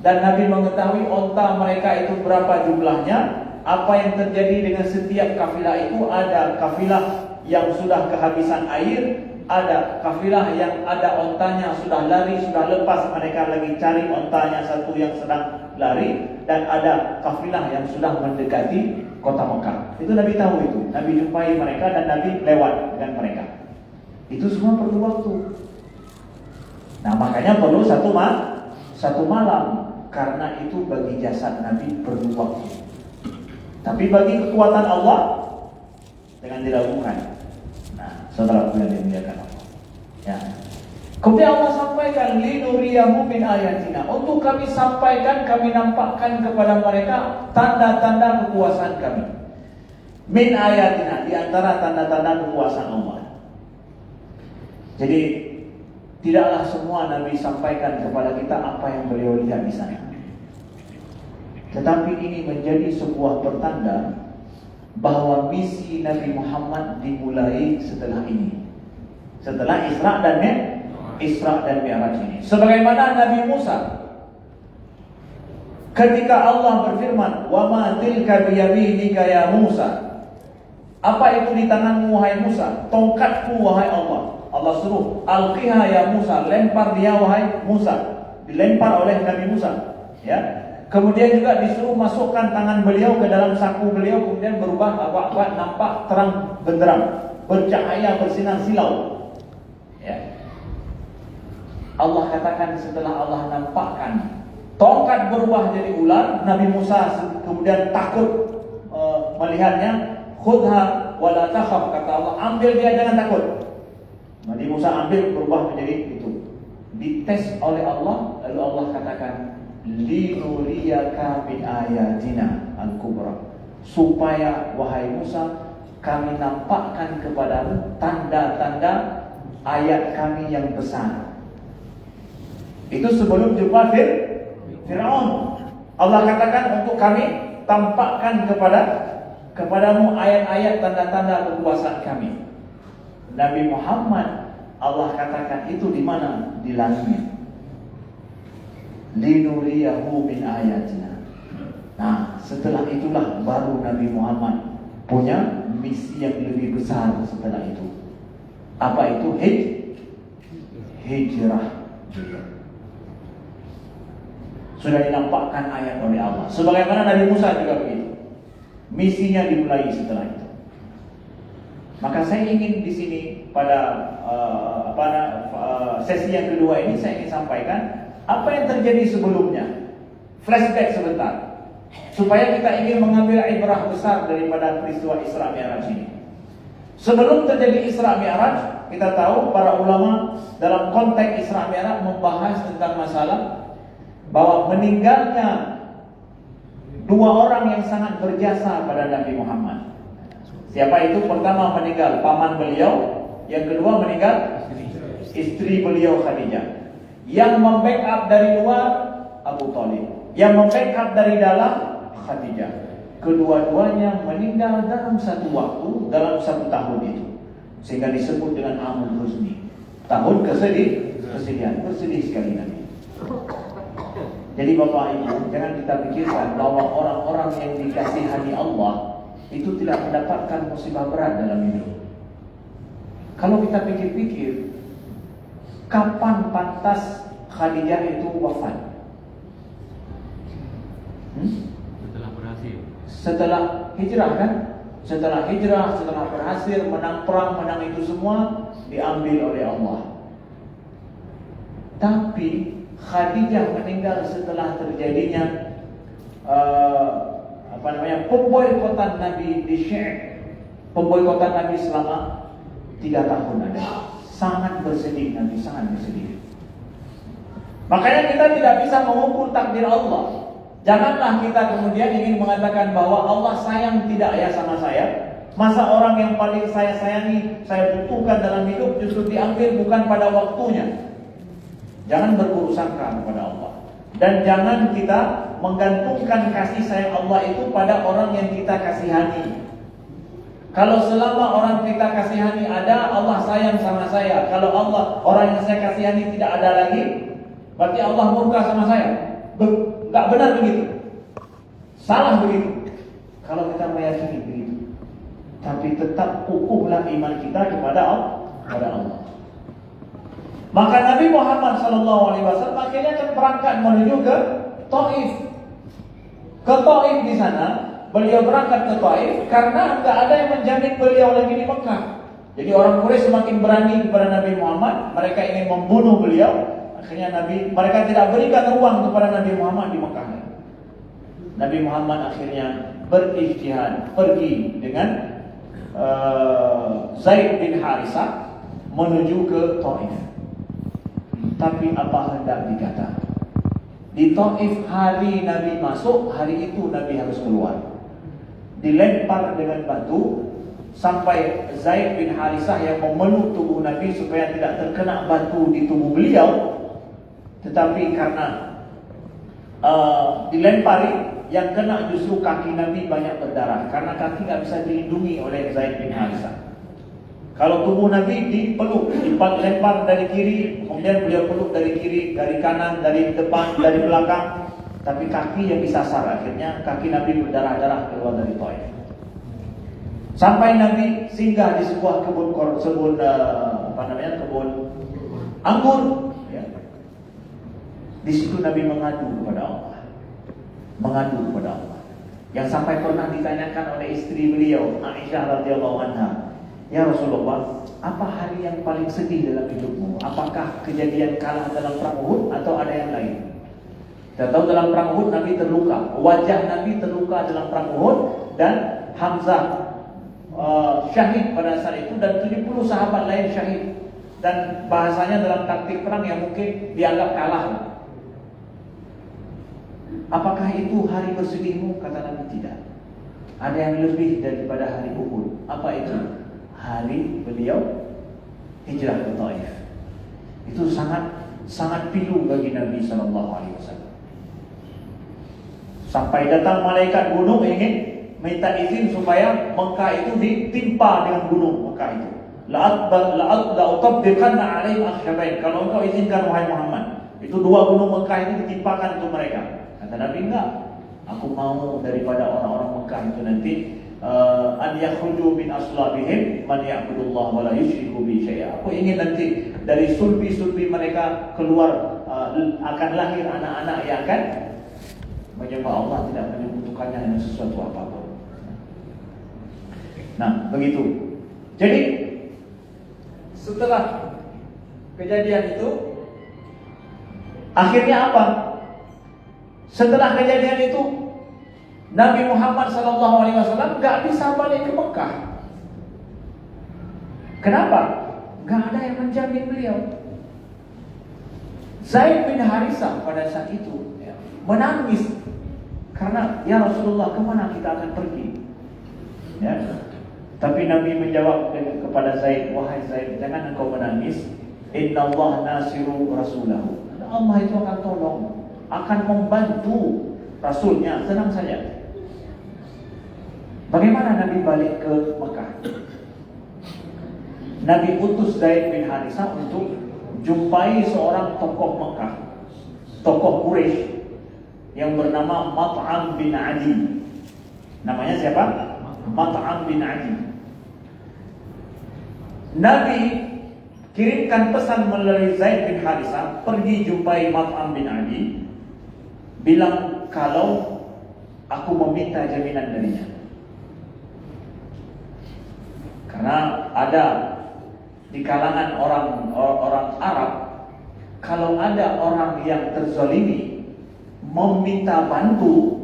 dan Nabi mengetahui onta mereka itu berapa jumlahnya, apa yang terjadi dengan setiap kafilah itu. Ada kafilah yang sudah kehabisan air, ada kafilah yang ada ontanya sudah lari, sudah lepas, mereka lagi cari ontanya satu yang sedang lari, dan ada kafilah yang sudah mendekati kota Mekah. Itu Nabi tahu itu. Nabi jumpai mereka dan Nabi lewat dengan mereka. Itu semua perlu waktu. Nah, makanya perlu satu malam, karena itu bagi jasad Nabi perlu waktu. Tapi bagi kekuatan Allah dengan diragukan. Nah, saudara yang dimuliakan Allah. Ya. Kemudian Allah sampaikan linuriyahu min ayatina, untuk kami sampaikan, kami nampakkan kepada mereka tanda-tanda kekuasaan kami. Min ayatina, di antara tanda-tanda kekuasaan Allah. Jadi tidaklah semua Nabi sampaikan kepada kita apa yang beliau lihat di sana. Tetapi ini menjadi sebuah pertanda bahwa misi Nabi Muhammad dimulai setelah ini. Setelah Isra dan Mi'raj ini. Sebagaimana Nabi Musa, ketika Allah berfirman, "Wa ma tilka biyaminika ya Musa." Apa itu di tanganmu wahai Musa? Tongkatku wahai Allah. Allah suruh, "Alqiha ya Musa." Lempar dia wahai Musa. Dilempar oleh Nabi Musa. Ya. Kemudian juga disuruh masukkan tangan beliau ke dalam saku beliau, kemudian berubah apa nampak terang benderang. bercahaya, bersinar silau. Ya. Allah katakan setelah Allah nampakkan tongkat berubah jadi ular, Nabi Musa kemudian takut melihatnya. Khudha wala takhaf, kata Allah, ambil dia, jangan takut. Nabi Musa ambil, berubah menjadi itu. Dites oleh Allah, lalu Allah katakan, linuriyaka min ayatina al-kubra, supaya wahai Musa kami nampakkan kepadamu tanda-tanda ayat kami yang besar. Itu sebelum jumpa Fir'aun. Allah katakan untuk kami tampakkan kepadamu ayat-ayat tanda-tanda kekuasaan kami. Nabi Muhammad, Allah katakan itu di mana? Di langit. Linuriyahu min ayatina. Nah, setelah itulah baru Nabi Muhammad punya misi yang lebih besar setelah itu. Apa itu? Hijrah. Sudah dinampakkan ayat oleh Allah. Sebagaimana Nabi Musa juga begitu. Misinya dimulai setelah itu. Maka saya ingin di sini pada sesi yang kedua ini saya ingin sampaikan apa yang terjadi sebelumnya. Flashback sebentar, supaya kita ingin mengambil ibrah besar daripada peristiwa Isra Mi'raj ini. Sebelum terjadi Isra Mi'raj, kita tahu para ulama dalam konteks Isra Mi'raj membahas tentang masalah bahwa meninggalnya dua orang yang sangat berjasa pada Nabi Muhammad. Siapa itu? Pertama meninggal paman beliau, yang kedua meninggal istri beliau Khadijah. Yang membackup dari luar Abu Thalib, yang membackup dari dalam Khadijah. Kedua-duanya meninggal dalam satu waktu, dalam satu tahun itu, sehingga disebut dengan Amul Huzni, tahun kesedihan. Bersedih sekali Nabi. Jadi Bapak Ibu, jangan kita pikirkan bahwa orang-orang yang dikasihani Allah itu tidak mendapatkan musibah berat dalam hidup. Kalau kita pikir-pikir, kapan pantas Khadijah itu wafat? Setelah berhasil. Setelah hijrah kan? Setelah hijrah, setelah berhasil menang perang, menang itu semua diambil oleh Allah. Tapi Khadijah meninggal setelah terjadinya pemboikotan Nabi di Syekh. Pemboikotan Nabi selama 3 tahun ada. Sangat bersedih Nabi, sangat bersedih. Makanya kita tidak bisa mengukur takdir Allah. Janganlah kita kemudian ingin mengatakan bahwa Allah sayang tidak ya sama saya. Masa orang yang paling saya sayangi, saya butuhkan dalam hidup justru diambil bukan pada waktunya. Jangan berburuk sangka kepada Allah. Dan jangan kita menggantungkan kasih sayang Allah itu pada orang yang kita kasihani. Kalau selama orang kita kasihani ada, Allah sayang sama saya. Kalau orang yang saya kasihani tidak ada lagi, berarti Allah murka sama saya. Enggak benar begitu. Salah begitu. Kalau kita meyakini begitu. Tapi tetap kukuhlah iman kita kepada Allah. Maka Nabi Muhammad SAW akhirnya berangkat menuju ke Taif. Ke Taif di sana, beliau berangkat ke Taif karena tidak ada yang menjamin beliau lagi di Mekah. Jadi orang Quraisy semakin berani kepada Nabi Muhammad, mereka ingin membunuh beliau. Akhirnya mereka tidak berikan ruang kepada Nabi Muhammad di Mekah. Nabi Muhammad akhirnya berijtihad pergi dengan Zaid bin Harisah menuju ke Taif. Tapi apa hendak dikata, di Taif hari Nabi masuk, hari itu Nabi harus keluar. Dilempar dengan batu sampai Zaid bin Harisah yang memeluk tubuh Nabi supaya tidak terkena batu di tubuh beliau. Tetapi karena dilempari, yang kena justru kaki Nabi banyak berdarah, karena kaki tidak bisa dilindungi oleh Zaid bin Harisah. Kalau tubuh Nabi dipeluk, dilempar dari kiri, kemudian beliau peluk dari kiri, dari kanan, dari depan, dari belakang, tapi kaki yang disasar. Akhirnya kaki Nabi berdarah-darah keluar dari Taif. Sampai Nabi singgah di sebuah kebun anggur. Ya. Di situ Nabi mengadu kepada Allah. Yang sampai pernah ditanyakan oleh istri beliau, Aisyah radhiyallahu anha, "Ya Rasulullah, apa hari yang paling sedih dalam hidupmu? Apakah kejadian kalah dalam perang Uhud atau ada yang lain?" Kita tahu dalam perang Uhud Nabi terluka, wajah Nabi terluka dalam perang Uhud, dan Hamzah syahid pada saat itu, dan 70 sahabat lain syahid. Dan bahasanya dalam taktik perang yang mungkin dianggap kalah. Apakah itu hari bersedihmu? Kata Nabi, tidak. Ada yang lebih daripada hari Uhud. Apa itu? Hari beliau hijrah ke Taif. Itu sangat pilu bagi Nabi SAW. Sampai datang malaikat gunung ingin minta izin supaya Mekah itu ditimpa dengan gunung Mekah itu. La'utabbiqanna 'alaihim akhshabain. Kalau engkau izinkan wahai Muhammad, itu dua gunung Mekah itu ditimpakan untuk mereka. Kata Nabi, enggak. Aku mau daripada orang-orang Mekah itu nanti an yakhruju min aslabihim man ya'budullah wa la yusyriku bi syai'a. Aku ingin nanti dari sulbi-sulbi mereka keluar akan lahir anak-anak yang akan menyembah Allah, tidak menyekutukannya dengan sesuatu apapun. Nah, begitu. Jadi setelah kejadian itu, akhirnya apa? Setelah kejadian itu, Nabi Muhammad SAW gak bisa balik ke Mekah. Kenapa? Gak ada yang menjamin beliau. Zaid bin Harisah pada saat itu menangis karena, "Ya Rasulullah, kemana kita akan pergi?" Ya. Tapi Nabi menjawab kepada Zaid, "Wahai Zaid, jangan engkau menangis. Inna Allah nasiru rasulahu." Allah itu akan tolong, akan membantu Rasulnya. Tenang saja. Bagaimana Nabi balik ke Mekah? Nabi utus Zaid bin Harisah untuk jumpai seorang tokoh Mekah, tokoh Quraisy yang bernama Mat'am bin Adi. Namanya siapa? Mat'am bin Adi. Nabi kirimkan pesan melalui Zaid bin Harisah, pergi jumpai Mat'am bin Adi, bilang kalau aku meminta jaminan darinya. Karena ada di kalangan orang Arab, kalau ada orang yang terzalimi meminta bantu,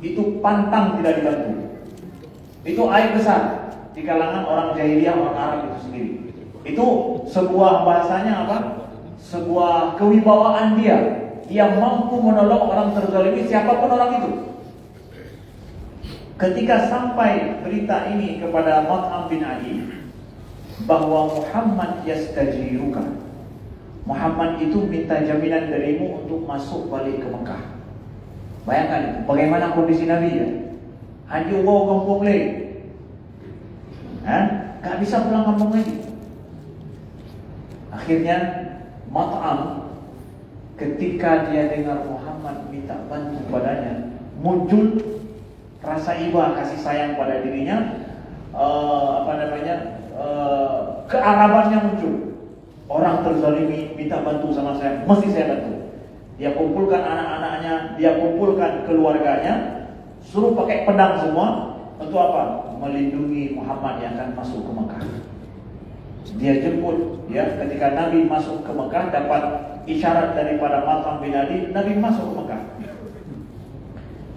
itu pantang tidak dibantu. Itu aib besar di kalangan orang jahiliyah, orang Arab itu sendiri. Itu sebuah bahasanya apa? Sebuah kewibawaan dia. Dia mampu menolong orang terzalimi, siapapun orang itu. Ketika sampai berita ini kepada Mat'am bin Adi bahwa Muhammad yastajiruka, Muhammad itu minta jaminan darimu untuk masuk balik ke Mekah. Bayangkan itu, bagaimana kondisi Nabi ya. Haji wow kampung lagi, gak bisa pulang kampung lagi. Akhirnya Mat'am ketika dia dengar Muhammad minta bantu padanya, muncul rasa iba kasih sayang pada dirinya, kearabannya muncul. Orang terzalimi minta bantu sama saya, mesti saya bantu. Dia kumpulkan anak-anaknya, dia kumpulkan keluarganya, suruh pakai pedang semua. Untuk apa? Melindungi Muhammad yang akan masuk ke Mekah. Dia jemput, ya, ketika Nabi masuk ke Mekah, dapat isyarat daripada Mat'am bin Adi, Nabi masuk ke Mekah.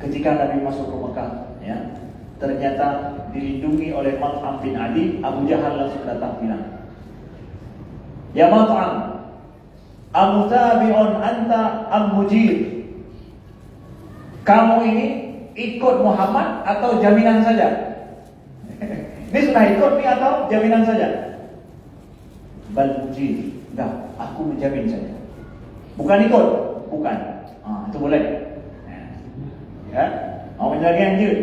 Ketika Nabi masuk ke Mekah, ya, ternyata dilindungi oleh Mat'am bin Adi. Abu Jahal langsung datang bilang, "Ya Mat'am, amutabi'un anta am mujir?" Kamu ini ikut Muhammad atau jaminan saja? Ini sudah ikut nih atau jaminan saja? Bal mujir. Enggak, aku menjamin saja. Bukan ikut, bukan. Itu boleh. Ya, mau menjaga dia,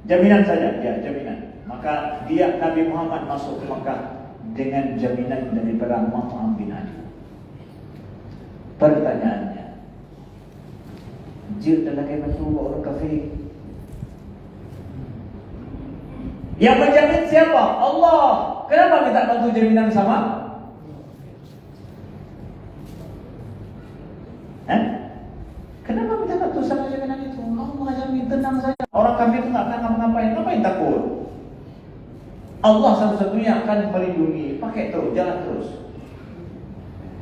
jaminan saja, ya jaminan. Maka dia Nabi Muhammad masuk ke Makkah dengan jaminan daripada Mat'am bin Adi. Pertanyaannya, jir dan lagi bantu orang kafir. Yang menjamin siapa? Allah. Kenapa minta bantu jaminan sama? Kenapa minta bantu sama jaminan itu? Allah jamin, tenang saja. Orang kafir itu nggak akan ngapa-ngapain. Ngapain takut? Allah satu-satunya akan melindungi. Pakai terus, jalan terus.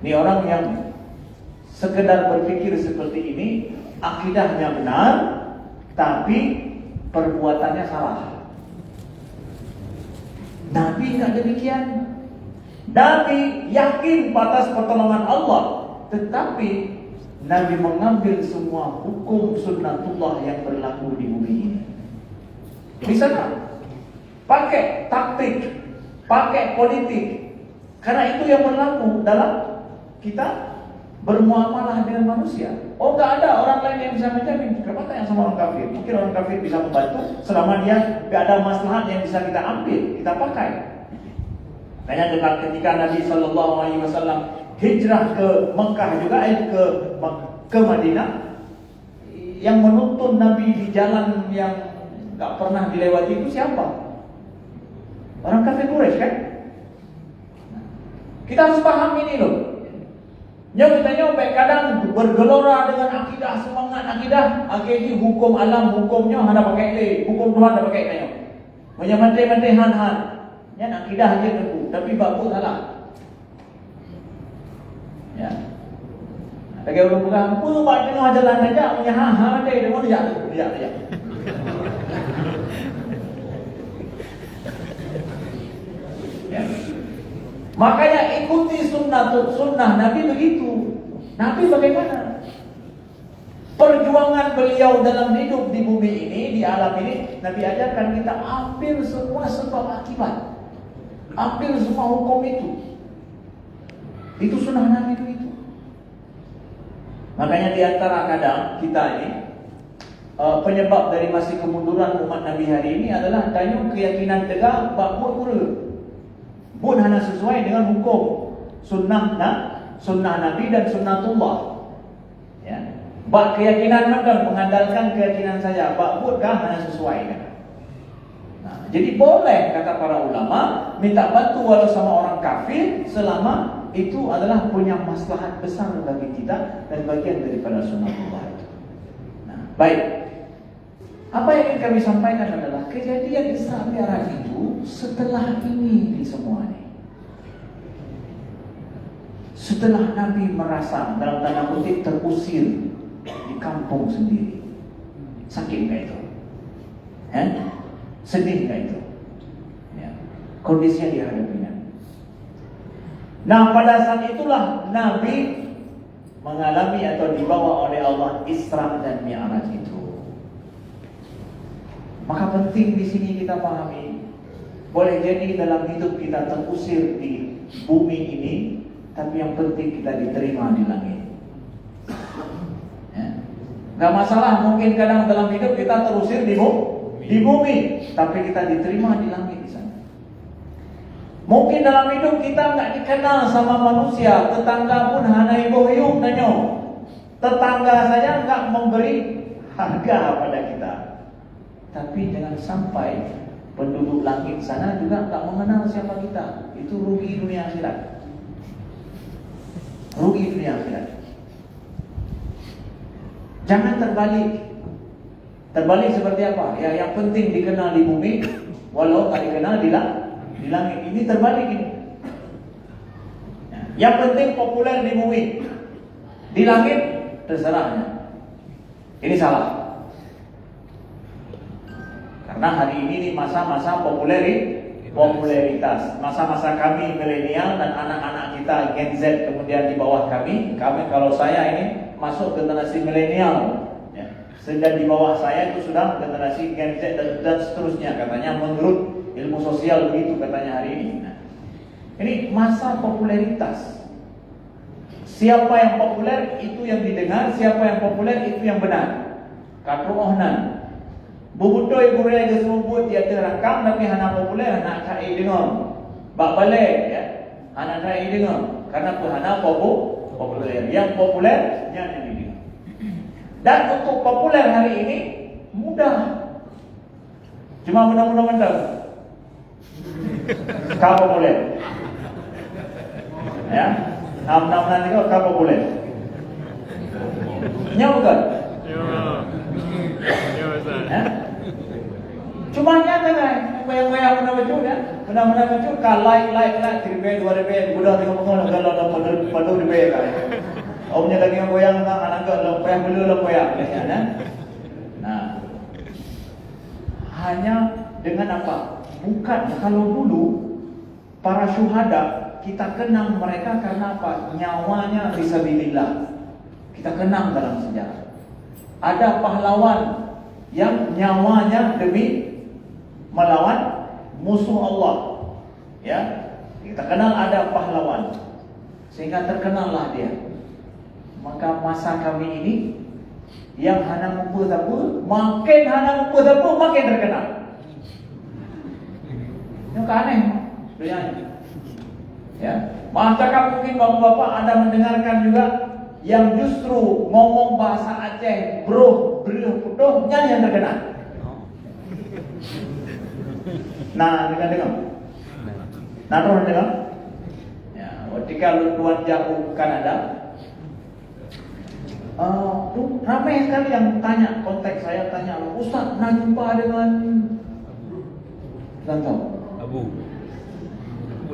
Ini orang yang sekedar berpikir seperti ini, akidahnya benar, tapi perbuatannya salah. Nabi tidak demikian. Nabi yakin atas pertolongan Allah, tetapi Nabi mengambil semua hukum sunnatullah yang berlaku di bumi ini. Di sana pakai taktik, pakai politik, karena itu yang berlaku dalam kita bermuamalah dengan manusia. Oh, nggak ada orang lain yang bisa menjamin. Kenapa tanya sama orang kafir? Mungkin orang kafir bisa membantu selama dia nggak ada maslahat yang bisa kita ambil, kita pakai. Makanya ketika Nabi Shallallahu Alaihi Wasallam hijrah ke Mekah juga, ke Madinah, yang menuntun Nabi di jalan yang nggak pernah dilewati itu siapa? Orang kafir Quraisy, kan? Kita harus paham ini loh. Yang kita nyobek kadang bergelora dengan akidah, semangat akidah, akhirnya hukum alam, hukumnya ada pakai le, hukum Tuhan ada pakai kayo. Menyemantai-mantai han-han. Yang akidah aja tentu, tapi bagus salah. Ya. Lagi orang bukan, apa buat tengah jalan saja, punya ha-ha ada, dia mau dia. Ya. Makanya ikuti sunnah Nabi begitu. Nabi bagaimana? Perjuangan beliau dalam hidup di bumi ini, di alam ini, Nabi ajarkan kita ambil semua sebab akibat. Ambil semua hukum itu. Itu sunnah Nabi begitu. Makanya di antara kadang kita ini penyebab dari masih kemunduran umat Nabi hari ini adalah dayung keyakinan tegak bahawa pula pun hanya sesuai dengan hukum sunnah Nabi dan sunnatullah. Ya. Bak keyakinan mereka mengandalkan keyakinan saya, bak buatkah hanya sesuai kan? Nah, jadi boleh kata para ulama minta bantu walau sama orang kafir selama itu adalah punya maslahat besar bagi kita dan bagian daripada sunnatullah itu. Nah, baik. Apa yang ingin kami sampaikan adalah kejadian Isra Mi'raj itu setelah ini semua ini. Setelah Nabi merasa dalam tanda kutip terusir di kampung sendiri. Sakit nggak itu? Sedih nggak itu? Ya. Kondisinya dihadapinya. Nah, pada saat itulah Nabi mengalami atau dibawa oleh Allah Isra dan Mi'raj itu. Maka penting di sini kita pahami, boleh jadi dalam hidup kita terusir di bumi ini, tapi yang penting kita diterima di langit. Ya. Gak masalah, mungkin kadang dalam hidup kita terusir di bumi, tapi kita diterima di langit di sana. Mungkin dalam hidup kita nggak dikenal sama manusia, tetangga pun hanya ibu hiup nanyo. Tetangga saja nggak memberi harga pada kita. Tapi jangan sampai penduduk langit sana juga tak mengenal siapa kita. Itu rugi dunia akhirat. Rugi dunia akhirat. Jangan terbalik. Terbalik seperti apa? Ya, yang penting dikenal di bumi, walau tak dikenal di langit. Ini terbalik ini. Yang penting populer di bumi, di langit terserahnya. Ini salah. Karena hari ini masa-masa popularitas, masa-masa kami milenial dan anak-anak kita Gen Z kemudian di bawah kami kalau saya ini masuk generasi milenial, ya. Sedang di bawah saya itu sudah generasi Gen Z dan seterusnya katanya menurut ilmu sosial begitu katanya hari ini. Nah, ini masa popularitas. Siapa yang populer itu yang didengar, siapa yang populer itu yang benar. Kakruohnan. Bubutoi guraya ke sebut dia terakam tapi hana populer hana kai dengar. Bak balik ya. Hana kai dengar karena hana populer. Yang populer yang didengar. Dan untuk populer hari ini mudah. Cuma mudah-mudah. Kau populer. Ya. Nam-nam itu kau populer. Nyawa bukan? Ya. Cuma nyata kan, bayang-bayang benar betul kan? Benar-benar macam like, 3 ribu, 2 ribu, budak tengok pengol, kalau dah pada ribu kan. Omnya lagi yang goyang, anak ke lempeh belu lempeh kan. Nah, hanya dengan apa? Bukan kalau dulu para syuhada kita kenang mereka karena apa? Nyawanya fisabilillah. Kita kenang dalam sejarah. Ada pahlawan yang nyawanya demi melawan musuh Allah. Ya, kita kenal ada pahlawan sehingga terkenallah dia. Maka masa kami ini yang hana mempu-tapu, makin hana mempu-tapu makin terkenal. Yang aneh sebenarnya. Ya, maaf cakap mungkin bapak-bapak Anda mendengarkan juga yang justru ngomong bahasa Aceh, bro, putuh, yang terkenal. Nah, dengar. Nah, terus dengar. Ya, ketika luar jauh Kanada, ramai sekali yang tanya, kontak saya tanya, Ustaz, nak jumpa dengan Abu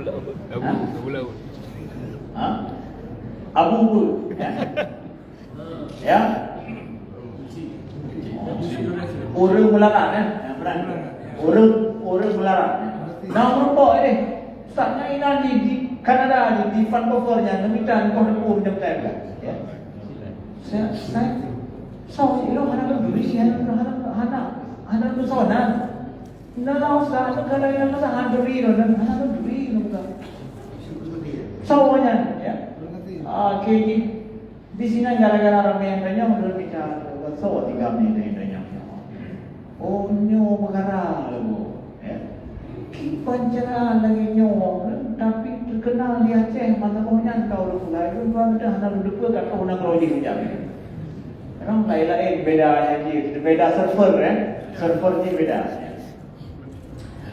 Laut. Abu Bul, ya. Orang melarang kan? Orang melarang. Nah, mereka ini, Ustaznya ini di Kanada, di Vancouvernya, demikian kau nepur jam tayang. Ya. Saya itu hana berdiri, hana bersona. Nah, Ustaz, kalau yang masa handuri, hana berdiri, semuanya, ya. Kayak di sini gara-gara ramai yang tanya, udah bicara, so 3 menit yang tanya. Oh, nyo perkara lalu, ya. Kipancara lagi nyo, tapi terkenal di Aceh, mana kohnya kau lu mulai, lu dah nak lupa kat kau nak kerja macam ni. Memang lain-lain bedanya je, beda server, server je beda.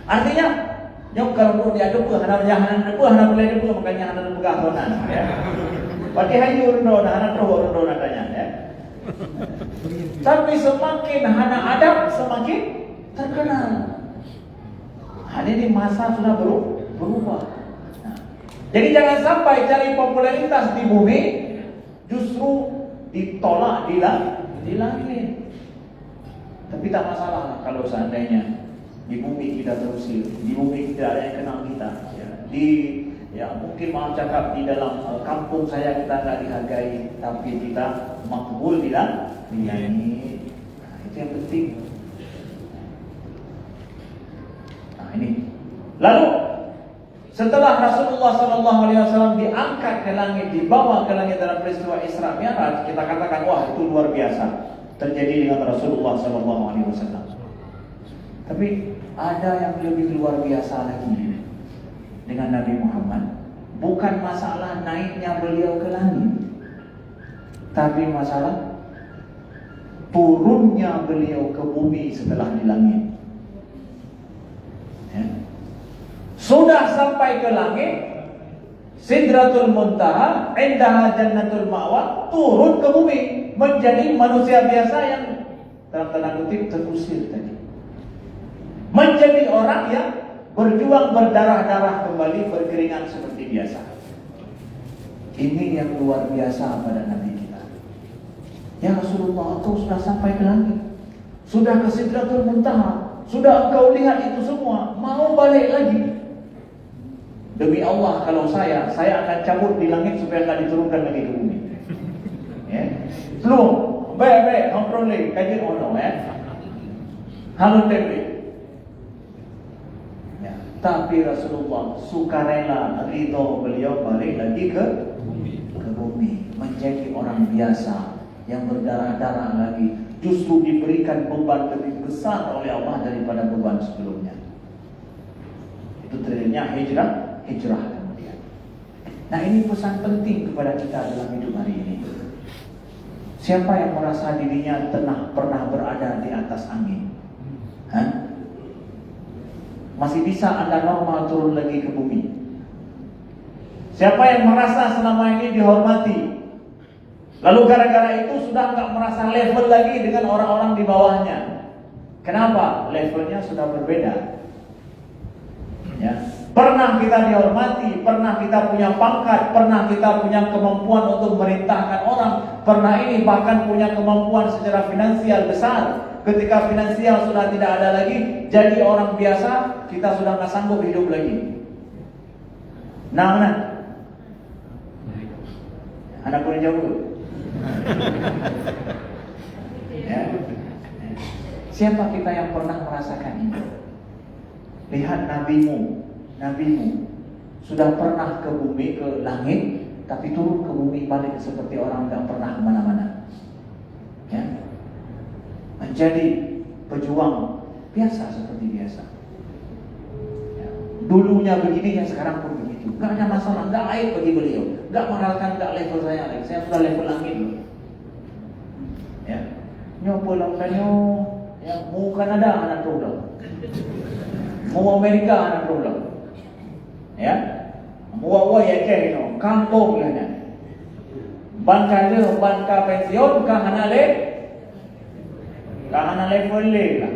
Artinya, nyok kalau dia lupa, hana boleh lupa, makanya hana lupa kahronan, ya. Pati hayu rondo, hana rondo tanya, ya. Tapi semakin hana adab, semakin terkenal. Ini masa sudah berubah. Nah, jadi jangan sampai cari popularitas di bumi justru ditolak di langit. Tapi tak masalah kalau seandainya di bumi kita terusir, di bumi tidak ada yang kenal kita. Ya, mungkin maaf cakap di dalam kampung saya kita tidak dihargai, tapi kita makbul di langit. Nah, itu yang penting. Nah, ini. Lalu setelah Rasulullah SAW diangkat ke langit, dibawa ke langit dalam peristiwa Isra Mi'raj, kita katakan wah itu luar biasa terjadi dengan Rasulullah SAW. Tapi ada yang lebih luar biasa lagi dengan Nabi Muhammad. Bukan masalah naiknya beliau ke langit, tapi masalah turunnya beliau ke bumi setelah di langit. Ya. Sudah sampai ke langit, Sidratul Muntaha, indaha Jannatul Ma'wa, turun ke bumi menjadi manusia biasa yang dalam tanda kutip terusir tadi. Menjadi orang yang berjuang berdarah-darah kembali, berkeringat seperti biasa. Ini yang luar biasa pada Nabi kita. Ya Rasulullah, engkau sudah sampai ke langit, sudah ke Sidratul Muntaha, sudah engkau lihat itu semua, mau balik lagi? Demi Allah, kalau saya akan cabut di langit supaya tidak diturunkan lagi ke bumi. Ya, belum, baik, kontroli, kajian ono, ya, halus tempe. Tapi Rasulullah sukarela ridho beliau balik lagi ke bumi, menjadi orang biasa yang berdarah-darah lagi, justru diberikan beban lebih besar oleh Allah daripada beban sebelumnya. Itu terjadinya hijrah kemudian. Nah, ini pesan penting kepada kita dalam hidup hari ini. Siapa yang merasa dirinya pernah berada di atas angin? Masih bisa Anda normal turun lagi ke bumi? Siapa yang merasa selama ini dihormati, lalu gara-gara itu sudah enggak merasa level lagi dengan orang-orang di bawahnya? Kenapa? Levelnya sudah berbeda. Ya. Pernah kita dihormati, pernah kita punya pangkat, pernah kita punya kemampuan untuk merintahkan orang, pernah ini bahkan punya kemampuan secara finansial besar. Ketika finansial sudah tidak ada lagi, jadi orang biasa, kita sudah nggak sanggup hidup lagi. Nah, mana? Anak boleh jawab. Ya. Siapa kita yang pernah merasakan ini? Lihat nabimu sudah pernah ke bumi, ke langit, tapi turun ke bumi balik seperti orang tidak pernah kemana-mana. Ya, menjadi pejuang biasa seperti biasa. Ya. Dulunya begini, yang sekarang pun begitu. Gak ada masalah, gak aib bagi beliau. Gak mengharapkan, gak level saya lagi. Saya sudah level langit loh. Ya, nyoba langkahnya, yang mau Kanada anak pulang, mau Amerika anak pulang. Ya, mau ya ceh no, kampung lah na. Ban pensiun kah hana boleh lah.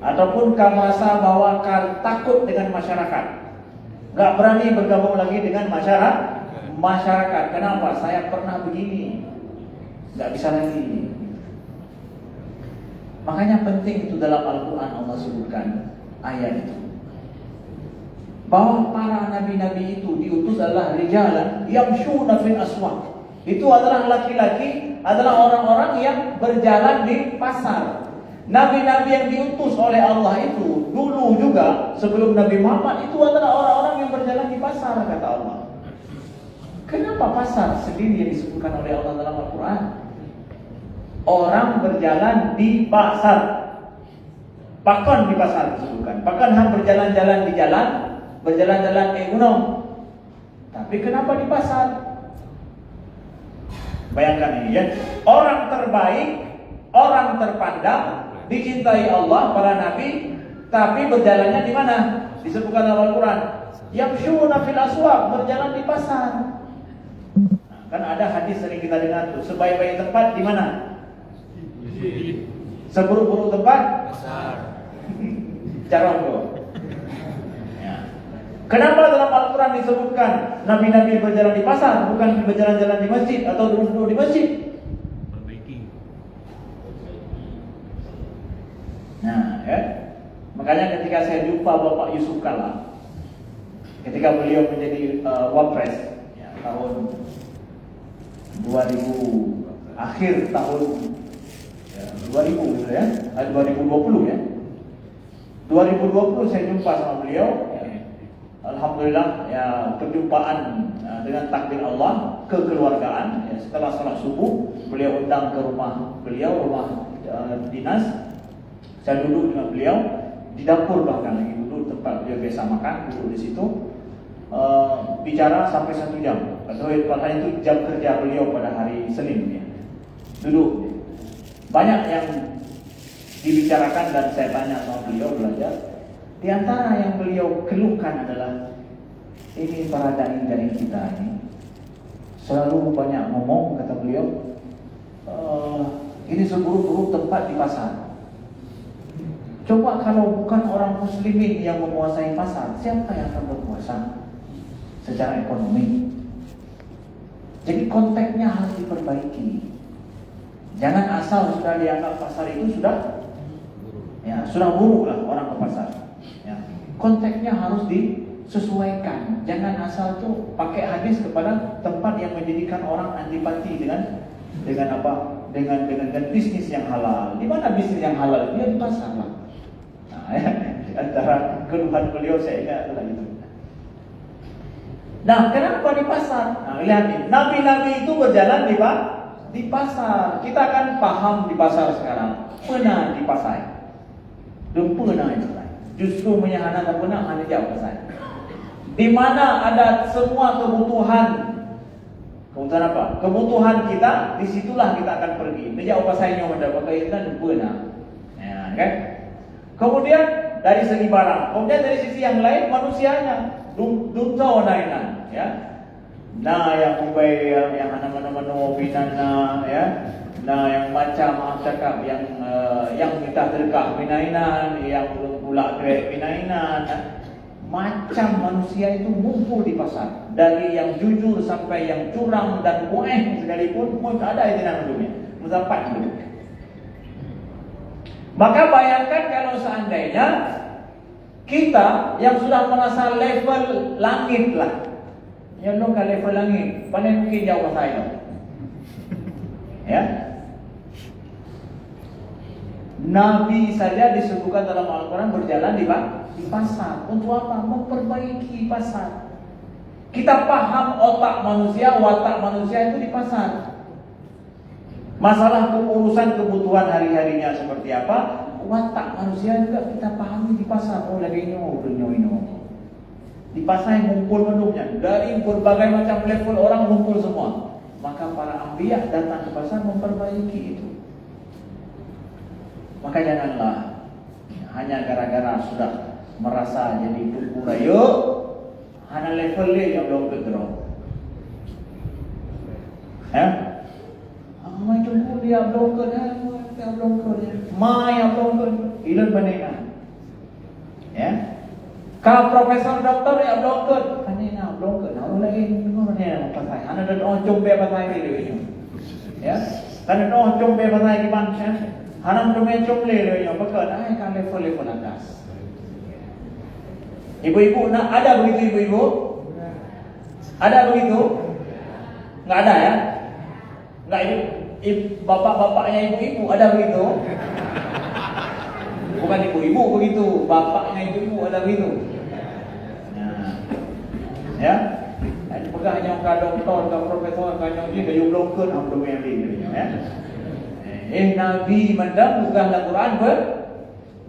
Ataupun kau merasa bahwa kau takut dengan masyarakat, nggak berani bergabung lagi dengan masyarakat. Kenapa? Saya pernah begini, nggak bisa lagi. Makanya penting itu dalam Al-Quran Allah sebutkan ayat itu, bahwa para nabi-nabi itu diutus adalah rijalan yamshuna fil aswaq. Itu adalah laki-laki, adalah orang-orang yang berjalan di pasar. Nabi-nabi yang diutus oleh Allah itu dulu juga sebelum Nabi Muhammad itu adalah orang-orang yang berjalan di pasar, kata Allah. Kenapa pasar sendiri yang disebutkan oleh Allah dalam Al-Quran? Orang berjalan di pasar, pakon di pasar disebutkan. Bahkan han berjalan-jalan di jalan, berjalan-jalan gunung. Tapi kenapa di pasar? Bayangkan ini ya, orang terbaik, orang terpandang, dicintai Allah, para nabi, tapi berjalannya di mana? Disebutkan dalam Al-Quran, yamshuna fil aswaq, berjalan di pasar. Nah, kan ada hadis sering kita dengar tuh, sebaik-baik tempat di mana? Seburuk-buruk tempat? Pasar. Jarang tuh. Kenapa dalam Al-Quran disebutkan nabi-nabi berjalan di pasar, bukan berjalan-jalan di masjid atau duduk-duduk di masjid? Perbaiki. Nah, ya. Makanya ketika saya jumpa Bapak Yusuf Kalla, ketika beliau menjadi Wapres, ya, tahun 2000, akhir tahun ya, 2000 gitu ya, 2020 ya. 2020 saya jumpa sama beliau. Alhamdulillah ya, perjumpaan dengan takdir Allah, kekeluargaan ya, setelah salat subuh beliau undang ke rumah beliau, rumah dinas. Saya duduk dengan beliau di dapur, bahkan lagi duduk tempat beliau biasa makan, duduk di situ, bicara sampai 1 jam. Padahal itu jam kerja beliau pada hari Senin ya. Duduk, banyak yang dibicarakan dan saya tanya sama beliau, belajar. Di antara yang beliau keluhkan adalah ini para dai-dai kita ini selalu banyak ngomong, kata beliau, ini seburuk-buruk tempat di pasar. Coba kalau bukan orang muslimin yang menguasai pasar, siapa yang akan berkuasa secara ekonomi? Jadi konteksnya harus diperbaiki. Jangan asal sudah dianggap pasar itu sudah buruk lah orang ke pasar. Ya. Konteksnya harus disesuaikan. Jangan asal tuh pakai hadis kepada tempat yang menjadikan orang antipati dengan apa? Dengan bisnis yang halal. Di mana bisnis yang halal? Dia di pasar lah. Nah, ya. Antara keluhan beliau saya ingat adalah itu. Nah, kenapa di pasar? Nah, lihat nih, nabi-nabi itu berjalan di pasar. Kita akan paham di pasar sekarang. Pernah di pasar. Pernah itu. Justru menyahana tak pernah hanya jauh pasar. Di mana ada semua kebutuhan apa? Kebutuhan kita, disitulah kita akan pergi. Menjauh pasarnya mendapat kaitan pernah. Ya, kan? Kemudian dari segi barang, kemudian dari sisi yang lain manusianya. Duntau nainan, ya. Nah, yang ubai yang mana-mana binana, ya. Nah, yang macam maaf cakap yang minta terkah binainan, yang belum pula grade binainan. macam manusia itu ngumpul di pasar. Dari yang jujur sampai yang curang dan mu'eh sekalipun, tak ada itu dalam dunia. Muzafat itu. Maka bayangkan kalau seandainya kita yang sudah merasa level langit lah, yang ke level langit, paling mungkin jauh saya. Ya, Nabi saja disebutkan dalam Al-Quran berjalan di pasar. Untuk apa? Memperbaiki pasar. Kita paham otak manusia, watak manusia itu di pasar. Masalah urusan kebutuhan hari-harinya seperti apa, watak manusia juga kita pahami di pasar. Oh lagi ini, di pasar yang ngumpul penduduknya dari berbagai macam level orang ngumpul semua. Maka para anbiya datang ke pasar memperbaiki itu. Maka janganlah hanya gara-gara sudah merasa jadi tukura, yuk hanya level dia yang belum bergerak. Mai tunggu dia belum ke, mai belum ke, ilan banena. Ya, ka profesor doktor ya belum ke, kanina belum ke. Nah, lagi nunggu mana pasai. Hana dan jombe pasai dia. Ya, kan jombe pasai di bangsa. Hanam rumah jombe dia, maka ai kan level atas. Ibu-ibu, ada begitu ibu-ibu? Ada begitu? Enggak ada ya? Enggak bapak-bapaknya ibu-ibu ada begitu? Bukan ibu-ibu begitu, bapaknya ibu-ibu ada begitu. Nah, ya, pegang yang ke doktor, ke profesor, ke nyongji, ke yublongkeun, belum yang ini, ya. Nabi mendam bukan Al-Quran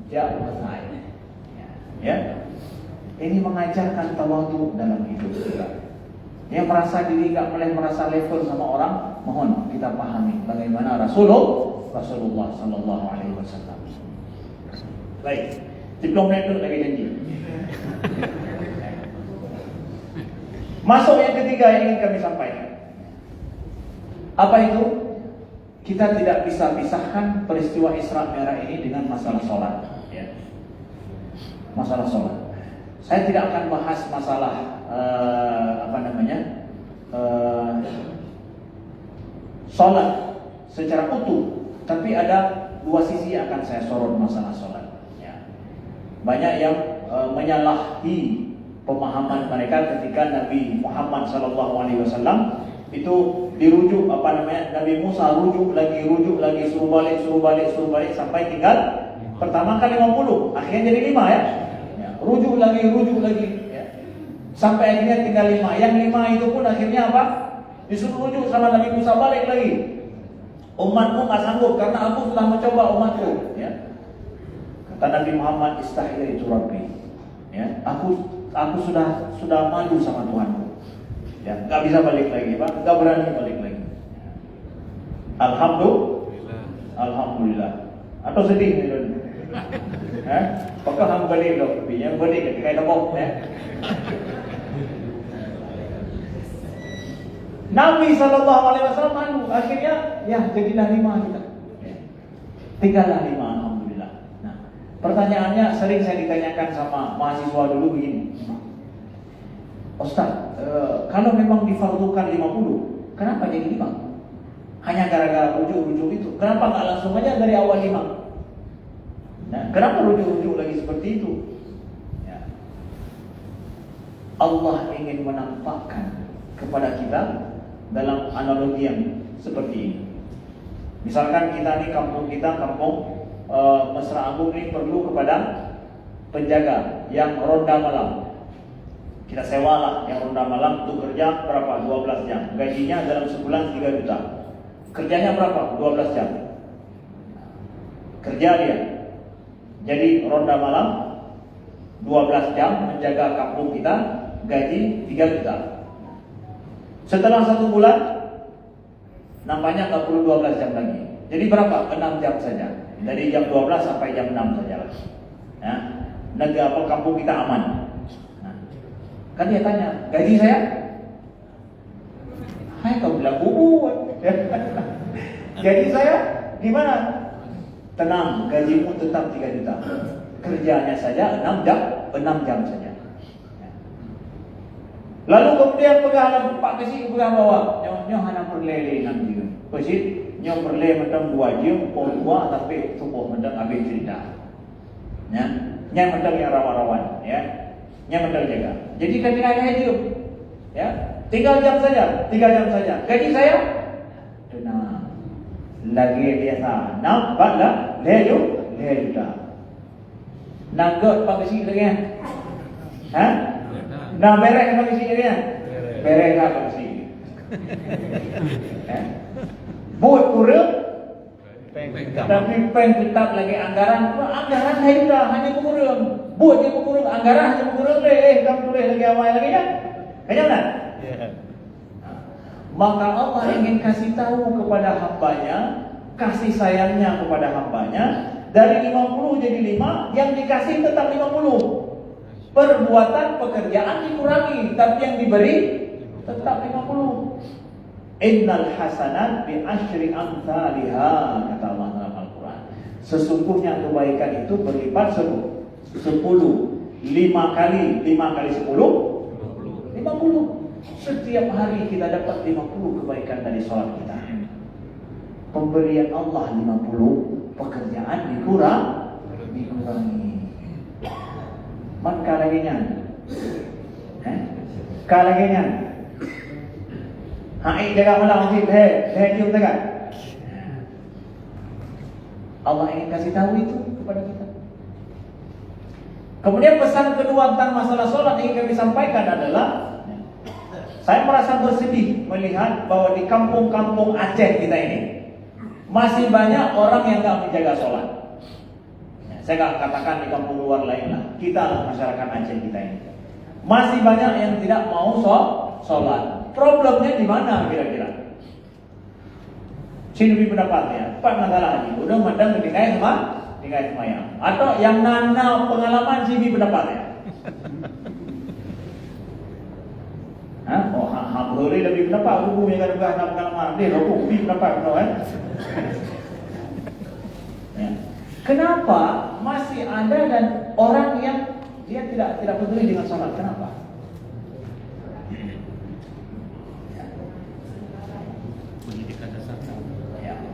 jauh saya. Ya, ini mengajarkan tawadhu dalam hidup kita. Yang merasa diri tak boleh merasa level sama orang, mohon kita pahami bagaimana Rasulullah sallallahu alaihi wasallam. Baik, 10 menit lagi janji. Masuk yang ketiga yang ingin kami sampaikan. Apa itu? Kita tidak bisa pisahkan peristiwa Isra Mi'raj ini dengan masalah sholat. Ya. Masalah sholat. Saya tidak akan bahas masalah sholat secara utuh, tapi ada dua sisi yang akan saya sorot masalah sholat. Ya. Banyak yang menyalahi pemahaman mereka ketika Nabi Muhammad SAW itu dirujuk Nabi Musa rujuk lagi suruh balik sampai tinggal pertama kali 50, akhirnya jadi 5 ya. Rujuk lagi ya. Sampai akhirnya tinggal 5. Yang 5 itu pun akhirnya apa? Disuruh rujuk sama Nabi Musa balik lagi. Umatmu enggak sanggup karena aku sudah mencoba umatku, ya. Kata Nabi Muhammad, istahya itu Rabbi. Ya, aku sudah malu sama Tuhanku. Ya, enggak bisa balik lagi, Pak. Enggak berani balik lagi. Alhamdulillah. Atau sedih gitu. Apakah hang balik loh? Yang balik ketika ada bom, ya. Nabi SAW malu. Akhirnya ya jadilah 5 kita. Tinggallah 5, alhamdulillah. Nah, pertanyaannya sering saya ditanyakan sama mahasiswa dulu begini. Ustaz, kalau memang difardukan 50, kenapa jadi 5? Hanya gara-gara rujuk itu. Kenapa nggak langsung aja dari awal 5? Nah, kenapa rujuk lagi seperti itu? Ya. Allah ingin menampakkan kepada kita dalam analogi yang seperti ini. Misalkan kita nih kampung Mesra Agung ini perlu kepada penjaga yang ronda malam. Kita sewalah yang ronda malam untuk kerja berapa? 12 jam. Gajinya dalam sebulan 3 juta. Kerjanya berapa? 12 jam. Kerja dia. Jadi ronda malam 12 jam menjaga kampung kita, gaji 3 juta. Setelah 1 bulan nampaknya nggak perlu 12 jam lagi. Jadi berapa? 6 jam saja. Dari jam 12 sampai jam 6 saja. Ya. Negara kampung kita aman. Nah, kan dia tanya, gaji saya? Hai kau bilang bubut. Gaji saya gimana? Tenang, gajimu tetap 3 juta. Kerjanya saja 6 jam saja. Lalu kemudian pegang pak kesi pegang bawah. Nyo hana perlele nanti. Pesit nyo perle macam dua jam, dua tapi tubuh macam habis cerita. Ya, nya macam yang rawan-rawan, ya. Nya macam jaga. Jadi ketika dia ya, 3 jam saja. Gaji saya tenang. Lagi biasa. Nampaklah leju dah. Nanggut pak kesi dengan. Ha? Nah beres pak kesi dengan. Beres lah pak kesi. Buat kurang tapi peng tetap lagi anggaran lain dah hanya kurang. Buat dia kurang anggaran hanya kurang kamu tulis lagi awal lagi ya. Kaya mana? Maka Allah ingin kasih tahu kepada hambanya, kasih sayangnya kepada hambanya. Dari 50 jadi 5, yang dikasih tetap 50. Perbuatan pekerjaan dikurangi, tapi yang diberi tetap 50. Innal hasanat bi asyri amsalha, kata Allah dalam Al-Quran. Sesungguhnya kebaikan itu berlipat 10. 5 kali 10 50. Setiap hari kita dapat 50 kebaikan dari sholat kita. Pemberian Allah 50, pekerjaan dikurangi. Man kalaginya. Kalaginya. Hai jaga malam sih, cium tangan. Allah ingin kasih tahu itu kepada kita. Kemudian pesan kedua tentang masalah sholat yang kami sampaikan adalah, saya merasa bersedih melihat bahwa di kampung-kampung Aceh kita ini masih banyak orang yang tak menjaga sholat. Saya tak katakan di kampung luar lain lah, kita masyarakat Aceh kita ini masih banyak yang tidak mau sholat. Problemnya di mana kira-kira? Sini pendapatnya, Pak masalah haji, udah mandang ketika semayang. Atau yang nana pengalaman sini pendapatnya. Boleh lebih pendapat, hukum yang ada pengalaman. Dia lebih pendapat, kan? Ya. Kenapa masih ada dan orang yang dia tidak peduli dengan sholat? Kenapa?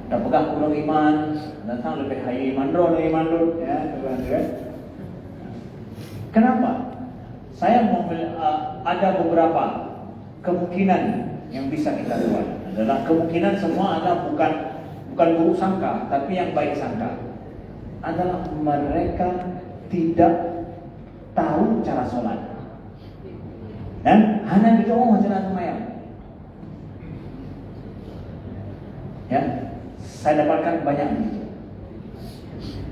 Dah pegang pulang iman, datang lebih hai mandro ya, Kenapa? Saya ada beberapa kemungkinan yang bisa kita buat. Adalah kemungkinan semua ada bukan buruk sangka, tapi yang baik sangka. Adalah mereka tidak tahu cara sholat dan hanya berdoa cara semayang. Ya. Saya dapatkan banyak begitu.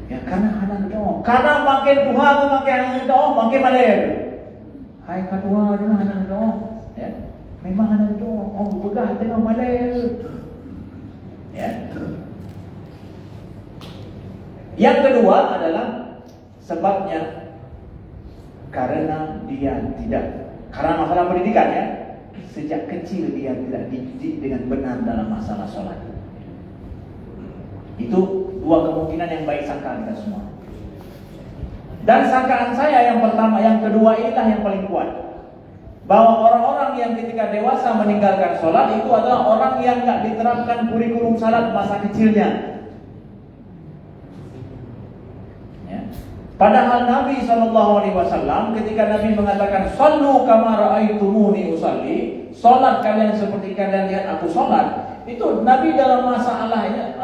Ya karena hana doa. Karena makin Tuhan makin hana doa, makin maler. Hai kedua dia hana doa. Ya. Memang hana doa. Oh begah tengah maler. Ya. Yang kedua adalah sebabnya karena dia tidak, karena masalah pendidikan ya. Sejak kecil dia tidak dididik dengan benar dalam masalah sholat. Itu dua kemungkinan yang baik sangka kita semua. Dan sangkaan saya yang pertama, yang kedua inilah yang paling kuat. Bahwa orang-orang yang ketika dewasa meninggalkan sholat itu adalah orang yang tidak diterapkan kurikulum sholat masa kecilnya. Ya. Padahal Nabi SAW ketika Nabi mengatakan Sallu kama ra'aitumuni usalli, sholat kalian seperti kalian lihat aku sholat. Itu Nabi dalam masalahnya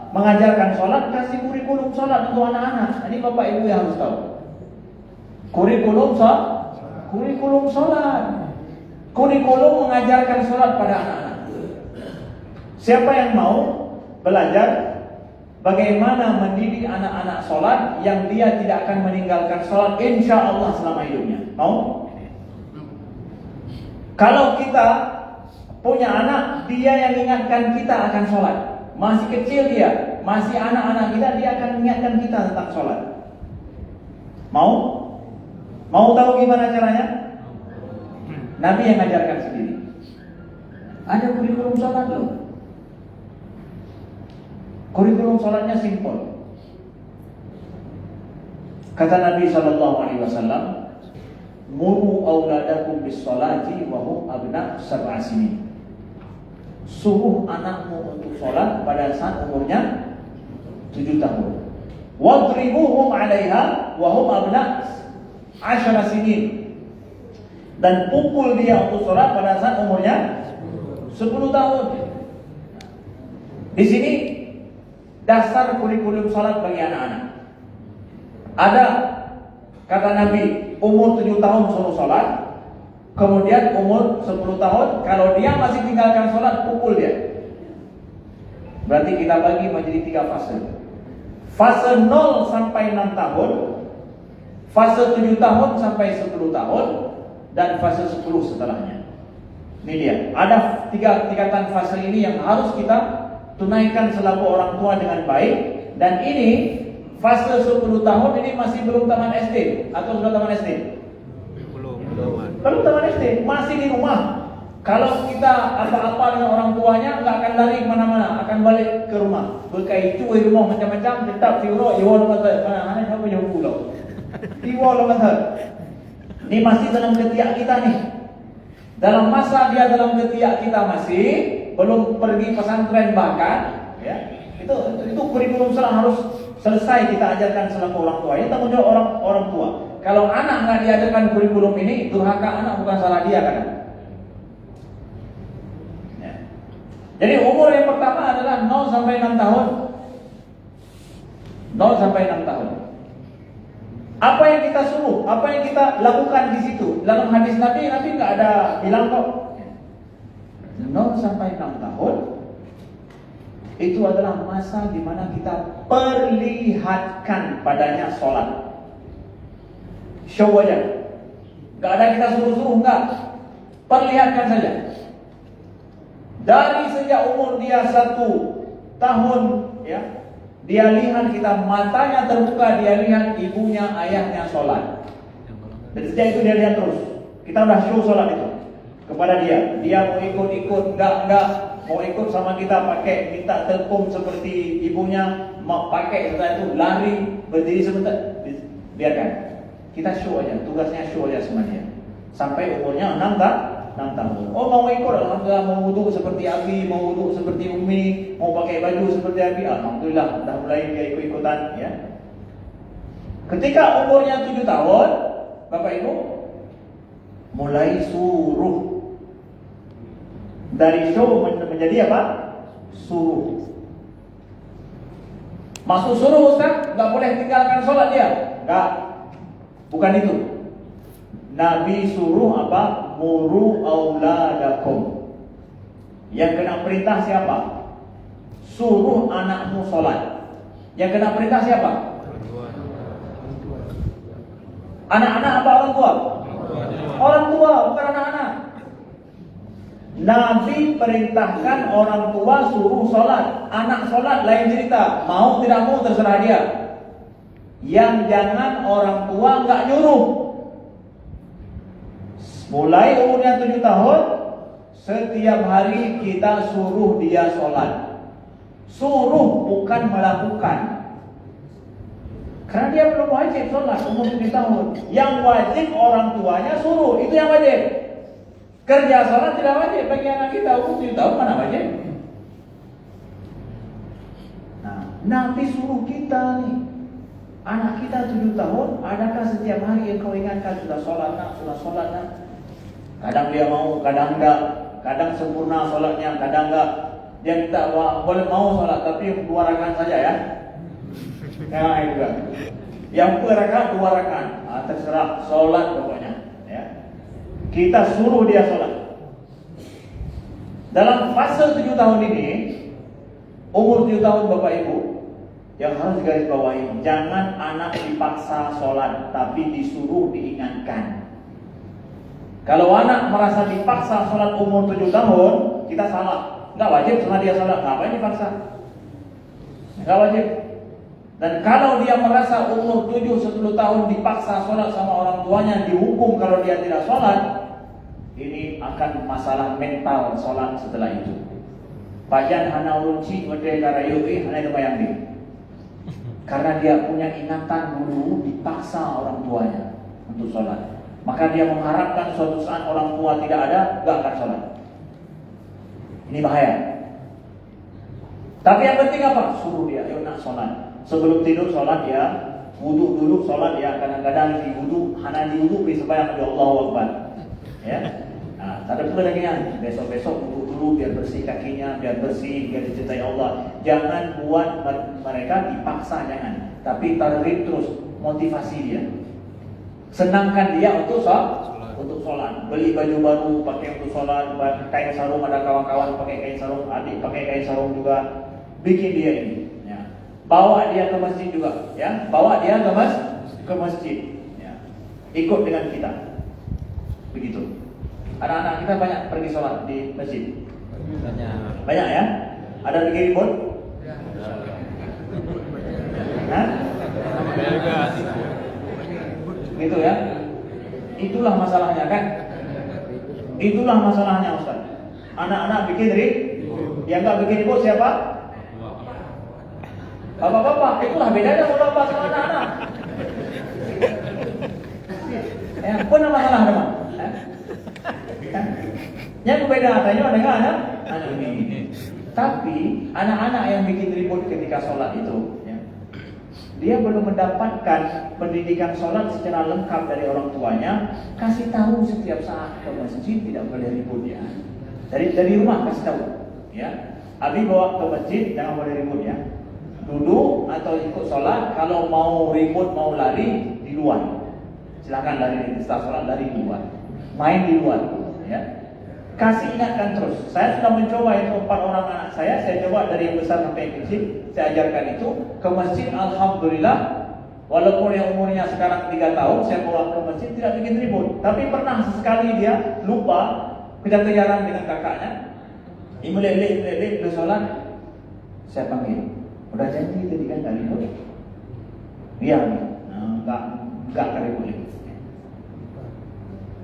mengajarkan sholat, kasih kurikulum sholat untuk anak-anak. Ini bapak ibu yang harus tahu. Kurikulum sholat. Kurikulum mengajarkan sholat pada anak-anak. Siapa yang mau belajar bagaimana mendidik anak-anak sholat yang dia tidak akan meninggalkan sholat insya Allah selama hidupnya? Mau? Kalau kita punya anak, dia yang ingatkan kita akan sholat. Masih kecil dia, masih anak-anak kita, dia akan mengingatkan kita tentang sholat. Mau? Mau tahu gimana caranya? Nabi yang mengajarkan sendiri. Ada kurikulum sholat loh. Kurikulum sholatnya simpel. Kata Nabi SAW, muru auladakum bis sholati wa hum abna sab'a sinin. Suruh anakmu untuk sholat pada saat umurnya 7 tahun. Wadribuhum 'alaiha wa hum abna 10 sinin. Dan pukul dia untuk sholat pada saat umurnya 10 tahun. Di sini dasar kurikulum sholat bagi anak-anak. Ada kata Nabi, umur 7 tahun suruh sholat. Kemudian umur 10 tahun, kalau dia masih tinggalkan sholat, pukul dia. Berarti kita bagi menjadi 3 fase. Fase 0 sampai 6 tahun, fase 7 tahun sampai 10 tahun, dan fase 10 setelahnya. Ini dia. Ada 3 tingkatan fase ini yang harus kita tunaikan selaku orang tua dengan baik. Dan ini fase 10 tahun ini masih belum taman SD atau sudah taman SD? Belum taman SD, masih di rumah. Kalau kita apa-apa dengan orang tuanya, nggak akan lari kemana-mana, akan balik ke rumah. Berkai cuy rumah macam-macam, tetap tiuro, iwo lemah. Mana siapa yang pulau? Iwo lemah. Ini masih dalam ketiak kita nih. Dalam masa dia dalam ketiak kita masih belum pergi pesantren bahkan, ya. Itu kurikulum sholat harus selesai kita ajarkan selaku orang tua. Ini tanggung jawab orang tua. Kalau anak nggak diajarkan kurikulum ini, durhaka anak bukan salah dia kan? Ya. Jadi umur yang pertama adalah 0 sampai 6 tahun. 0 sampai 6 tahun. Apa yang kita suruh, apa yang kita lakukan di situ? Dalam hadis Nabi nggak ada bilang kok. 0 sampai 6 tahun itu adalah masa di mana kita perlihatkan padanya sholat. Show aja, nggak ada kita suruh-suruh, nggak. Perlihatkan saja. Dari sejak umur dia 1 tahun, ya, dia lihat kita matanya terbuka, dia lihat ibunya, ayahnya sholat. Dari sejak itu dia lihat terus. Kita udah show sholat itu kepada dia. Dia mau ikut-ikut, enggak. Mau ikut sama kita pakai minta telkom seperti ibunya, mau pakai setelah itu lari berdiri sebentar, biarkan. Kita show aja, tugasnya show aja sama dia. Sampai umurnya 6 tahun. Oh mau ikut, alhamdulillah, mau wudhu seperti Abi, mau wudhu seperti Umi, mau pakai baju seperti Abi, alhamdulillah, dah mulai dia ikut-ikutan, ya. Ketika umurnya 7 tahun, Bapak Ibu, mulai suruh. Dari show menjadi apa? Suruh. Masuk suruh Ustaz, nggak boleh tinggalkan sholat dia. Nggak. Bukan itu. Nabi suruh apa? Muru auladakum. Yang kena perintah siapa? Suruh anakmu sholat. Yang kena perintah siapa? Anak-anak apa orang tua? Orang tua, bukan anak-anak. Nabi perintahkan orang tua suruh sholat. Anak sholat lain cerita. Mau tidak mau terserah dia. Yang jangan orang tua nggak nyuruh. Mulai umurnya 7 tahun, setiap hari kita suruh dia sholat. Suruh bukan melakukan. Karena dia belum wajib sholat umur 7 tahun. Yang wajib orang tuanya suruh, itu yang wajib. Kerja sholat tidak wajib bagi anak kita umur 7 tahun, mana wajib? Nah, Nabi suruh kita nih. Anak kita 7 tahun, adakah setiap hari yang kau ingatkan sudah sholat nak, sudah sholat nak? Kadang dia mau, kadang enggak. Kadang sempurna sholatnya, kadang enggak. Dia minta boleh mau sholat, tapi 2 rakaat saja ya. Nah itu kan. Yang 2 rakaat, 2 rakaat. Terserah, sholat pokoknya. Ya. Kita suruh dia sholat. Dalam fase 7 tahun ini, umur 7 tahun Bapak Ibu, yang harus garis bawahi, jangan anak dipaksa sholat, tapi disuruh, diingatkan. Kalau anak merasa dipaksa sholat umur 7 tahun, kita salah. Nggak wajib sama dia sholat, ngapain dipaksa? Nggak wajib. Dan kalau dia merasa umur 7-10 tahun dipaksa sholat sama orang tuanya, dihukum kalau dia tidak sholat, ini akan masalah mental sholat setelah itu. Pajan hana ulunci, merdeka rayui, hana lumayang di. Karena dia punya ingatan dulu dipaksa orang tuanya untuk sholat. maka dia mengharapkan suatu saat orang tua tidak ada, gak akan sholat. Ini bahaya. Tapi yang penting apa? Suruh dia, ayo nak sholat. Sebelum tidur sholat ya, wudhu dulu sholat ya. Kadang-kadang di wudhu, hana di wudhu sembahyang ya Allahu Akbar. Ya, nah, tak ada pula lagi kan. Besok-besok wudhu dulu biar bersih kakinya, biar bersih, biar dicintai Allah. Jangan buat mereka dipaksa, jangan. Tapi target terus, motivasi dia. Senangkan dia untuk sholat. Beli baju baru, pakai untuk sholat. Kain sarung, ada kawan-kawan pakai kain sarung, adik pakai kain sarung juga. Bikin dia ini. Ya. Bawa dia ke masjid juga. Ya, bawa dia ke masjid. Ya. Ikut dengan kita. Begitu. Anak-anak kita banyak pergi sholat di masjid. Banyak ya. Ada bikin ribut? Hah? Gitu ya. Itulah masalahnya kan. Itulah masalahnya Ustaz. Anak-anak bikin ribut. Yang gak bikin ribut siapa? Bapak-bapak. Itulah bedanya bapak sama anak-anak. Ya, pun masalah teman. Yang berbeda adanya dengan anak ini. Tapi anak-anak yang bikin ribut ketika sholat itu, ya, dia belum mendapatkan pendidikan sholat secara lengkap dari orang tuanya. Kasih tahu setiap saat ke masjid tidak boleh ribut ya. Dari rumah kasih tahu. Ya, Abi bawa ke masjid jangan boleh ribut ya. Duduk atau ikut sholat. Kalau mau ribut mau lari di luar. Silakan lari setelah sholat lari di luar. Main di luar. Ya. Kasih ingatkan terus. Saya sudah mencoba itu 4 orang anak saya coba dari yang besar sampai yang kecil, saya ajarkan itu ke masjid. Alhamdulillah, walaupun yang umurnya sekarang 3 tahun, saya bawa ke masjid tidak bikin ribut. Tapi pernah sesekali dia lupa, kejar-kejaran dengan kakaknya. Imlek udah sholat, saya panggil. Udah janji tadi kan gak ribut? Iya, enggak ribut.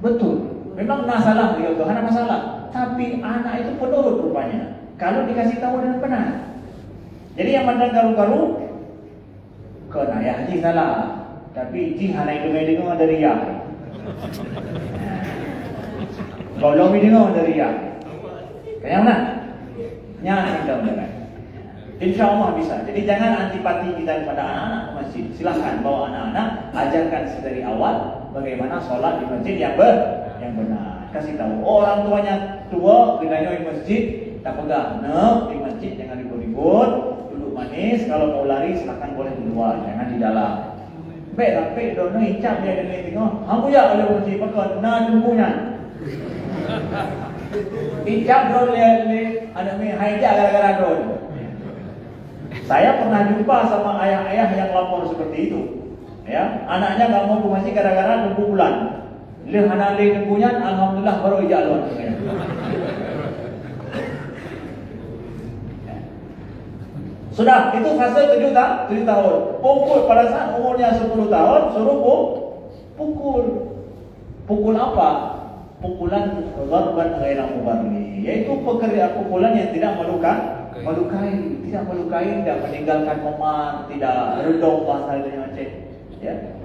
Betul. Memang masalah dia itu, ada masalah. Tapi anak itu penurut rupanya. Kalau dikasih tahu dengan benar. Jadi yang mandang garu-garu, kena ya haji salah. Tapi ji hana itu dengar dari ya. Kalau dengar dari ya. Kayak mana? Nyata kita mendengar. Insya Allah bisa. Jadi jangan antipati kita kepada anak-anak masjid. Silahkan bawa anak-anak, ajarkan dari awal bagaimana sholat di masjid yang benar. Kasih tahu orang tuanya tua, gendanya di masjid, tak pegang. Di masjid jangan ribut-ribut, duduk manis. Kalau mau lari silakan boleh di luar, jangan di dalam. Tapi dono hicap dia dengan tengok. Hamu ya oleh masjid pakai na tunggunya. Hicap dono ada haja gara-gara dono. Saya pernah jumpa sama ayah-ayah yang lapor seperti itu. Ya, anaknya nggak mau ke masjid gara-gara tunggu bulan. Leh anak leh tunggunya, alhamdulillah baru ijazah. Sudah, itu fase 7 tahun. Pukul pada saat umurnya 10 tahun, suruh pukul. Pukul apa? Pukulan darban ghairu mubarri, yaitu pukulan yang tidak melukai, tidak meninggalkan memar, tidak redong bahasanya macam. Ya.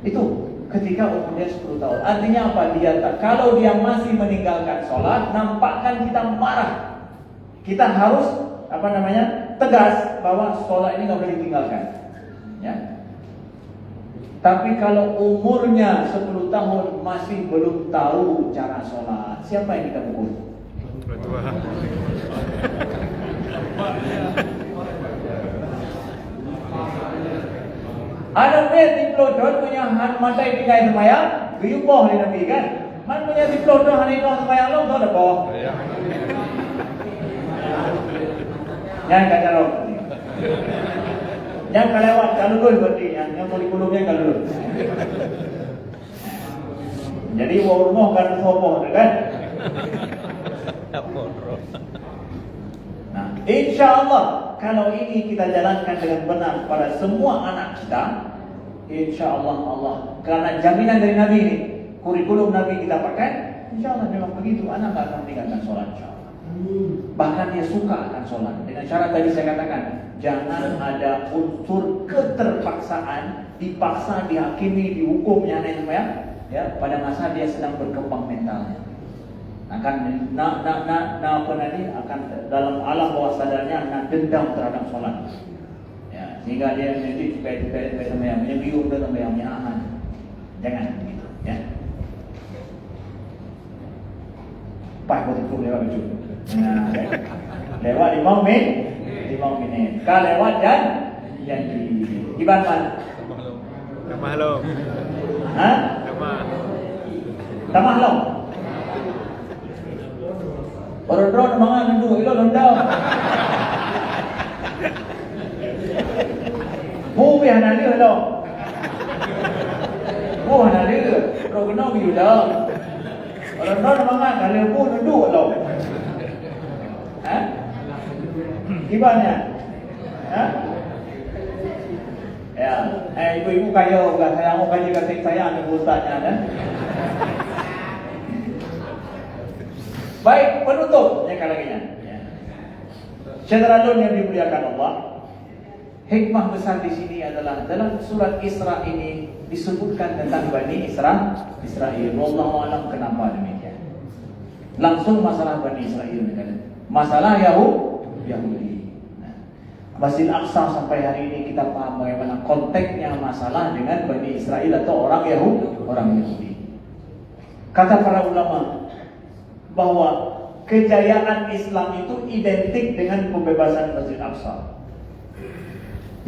Itu ketika umurnya 10 tahun. Artinya apa? Kalau dia masih meninggalkan sholat, nampakkan kita marah. Kita harus tegas bahwa sholat ini nggak boleh ditinggalkan. Ya. Tapi kalau umurnya 10 tahun masih belum tahu cara sholat, siapa yang kita pukul? Ada di pelodon punya mata yang tinggal semayang, biuboh di Nabi kan? Man punya di pelodon hari itu semayang lo, ada boh. Jangan kacau lo. Jangan kelewat kalau dulu berarti yang kurikulumnya kalau dulu. Jadi rumah kan sopoh kan? Nah, insya Allah kalau ini kita jalankan dengan benar pada semua anak kita, insya Allah karena jaminan dari Nabi ini, kurikulum Nabi kita pakai, insya Allah memang begitu, anak tak akan meninggalkan sholat insya Allah. Bahkan dia suka akan sholat. Dengan syarat tadi saya katakan, jangan ada unsur keterpaksaan, dipaksa, dihakimi, dihukum, yang lain semua. ya, pada masa dia sedang berkembang mentalnya. Akan akan dalam alam bawah sadarnya nak dendam terhadap solat. Ya, sehingga dia menjadi supaya sembahyang, dia bingung dalam sembahyangnya. Jangan begitu, ya. Pak betul lewat itu. Nah, lewat 5 menit. Kalau lewat janji. Gimana? Tambah lo. Hah? Tambah lo. Orang-orang mangan dulu, ilo londau. Bu hana dia lo. Bu hana dia. Ro kena biu dah. Orang-orang mangan kalau bu duduk lo. Hah? Gimana? Hah? Ya, ibu-ibu kaya bukan saya mau kaji kasih saya ambil ustaznya kan. Baik, penutup yang kalaginya. Ya. Syederalun yang dimuliakan Allah, hikmah besar di sini adalah dalam surat Isra ini disebutkan tentang Bani Israel. Wallahu a'lam kenapa demikian. Langsung masalah Bani Israel kan. Masalah Yahudi. Masjid Aqsa sampai hari ini kita paham bagaimana konteksnya masalah dengan Bani Israel atau orang Yahudi. Kata para ulama bahwa kejayaan Islam itu identik dengan pembebasan Masjid Aqsa.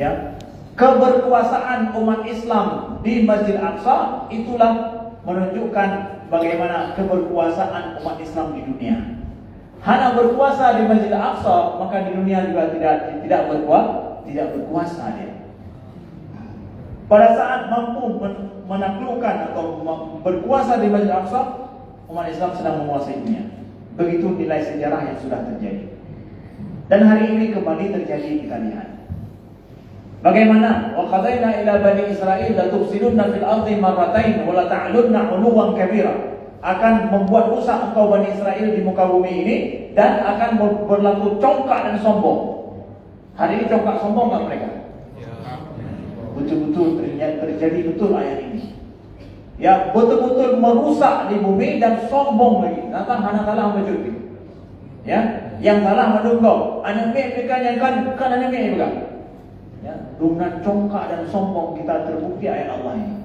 Ya, keberkuasaan umat Islam di Masjid Aqsa itulah menunjukkan bagaimana keberkuasaan umat Islam di dunia. Hanya berkuasa di Masjid Aqsa, maka di dunia juga tidak berkuasa dia. Pada saat mampu menaklukkan atau berkuasa di Masjid Aqsa, umat Islam sedang menguasai dunia. Begitu nilai sejarah yang sudah terjadi. Dan hari ini kembali terjadi, kita lihat. Bagaimana? Wa qadaina ila bani Israil la tufsiduna fil ardi marratain wa la ta'lunna 'uluwan kabira. Akan membuat rusak engkau Bani Israel di muka bumi ini dan akan berlaku congkak dan sombong. Hari ini congkak sombong enggak mereka? Betul-betul terjadi betul ayat ini. Ya, betul-betul merusak di bumi dan sombong lagi. Datang anak salah menjadi. Ya, yang salah menunggu. Anak mereka yang kan anak mereka. Ya, dengan congkak dan sombong kita terbukti ayat Allah ini.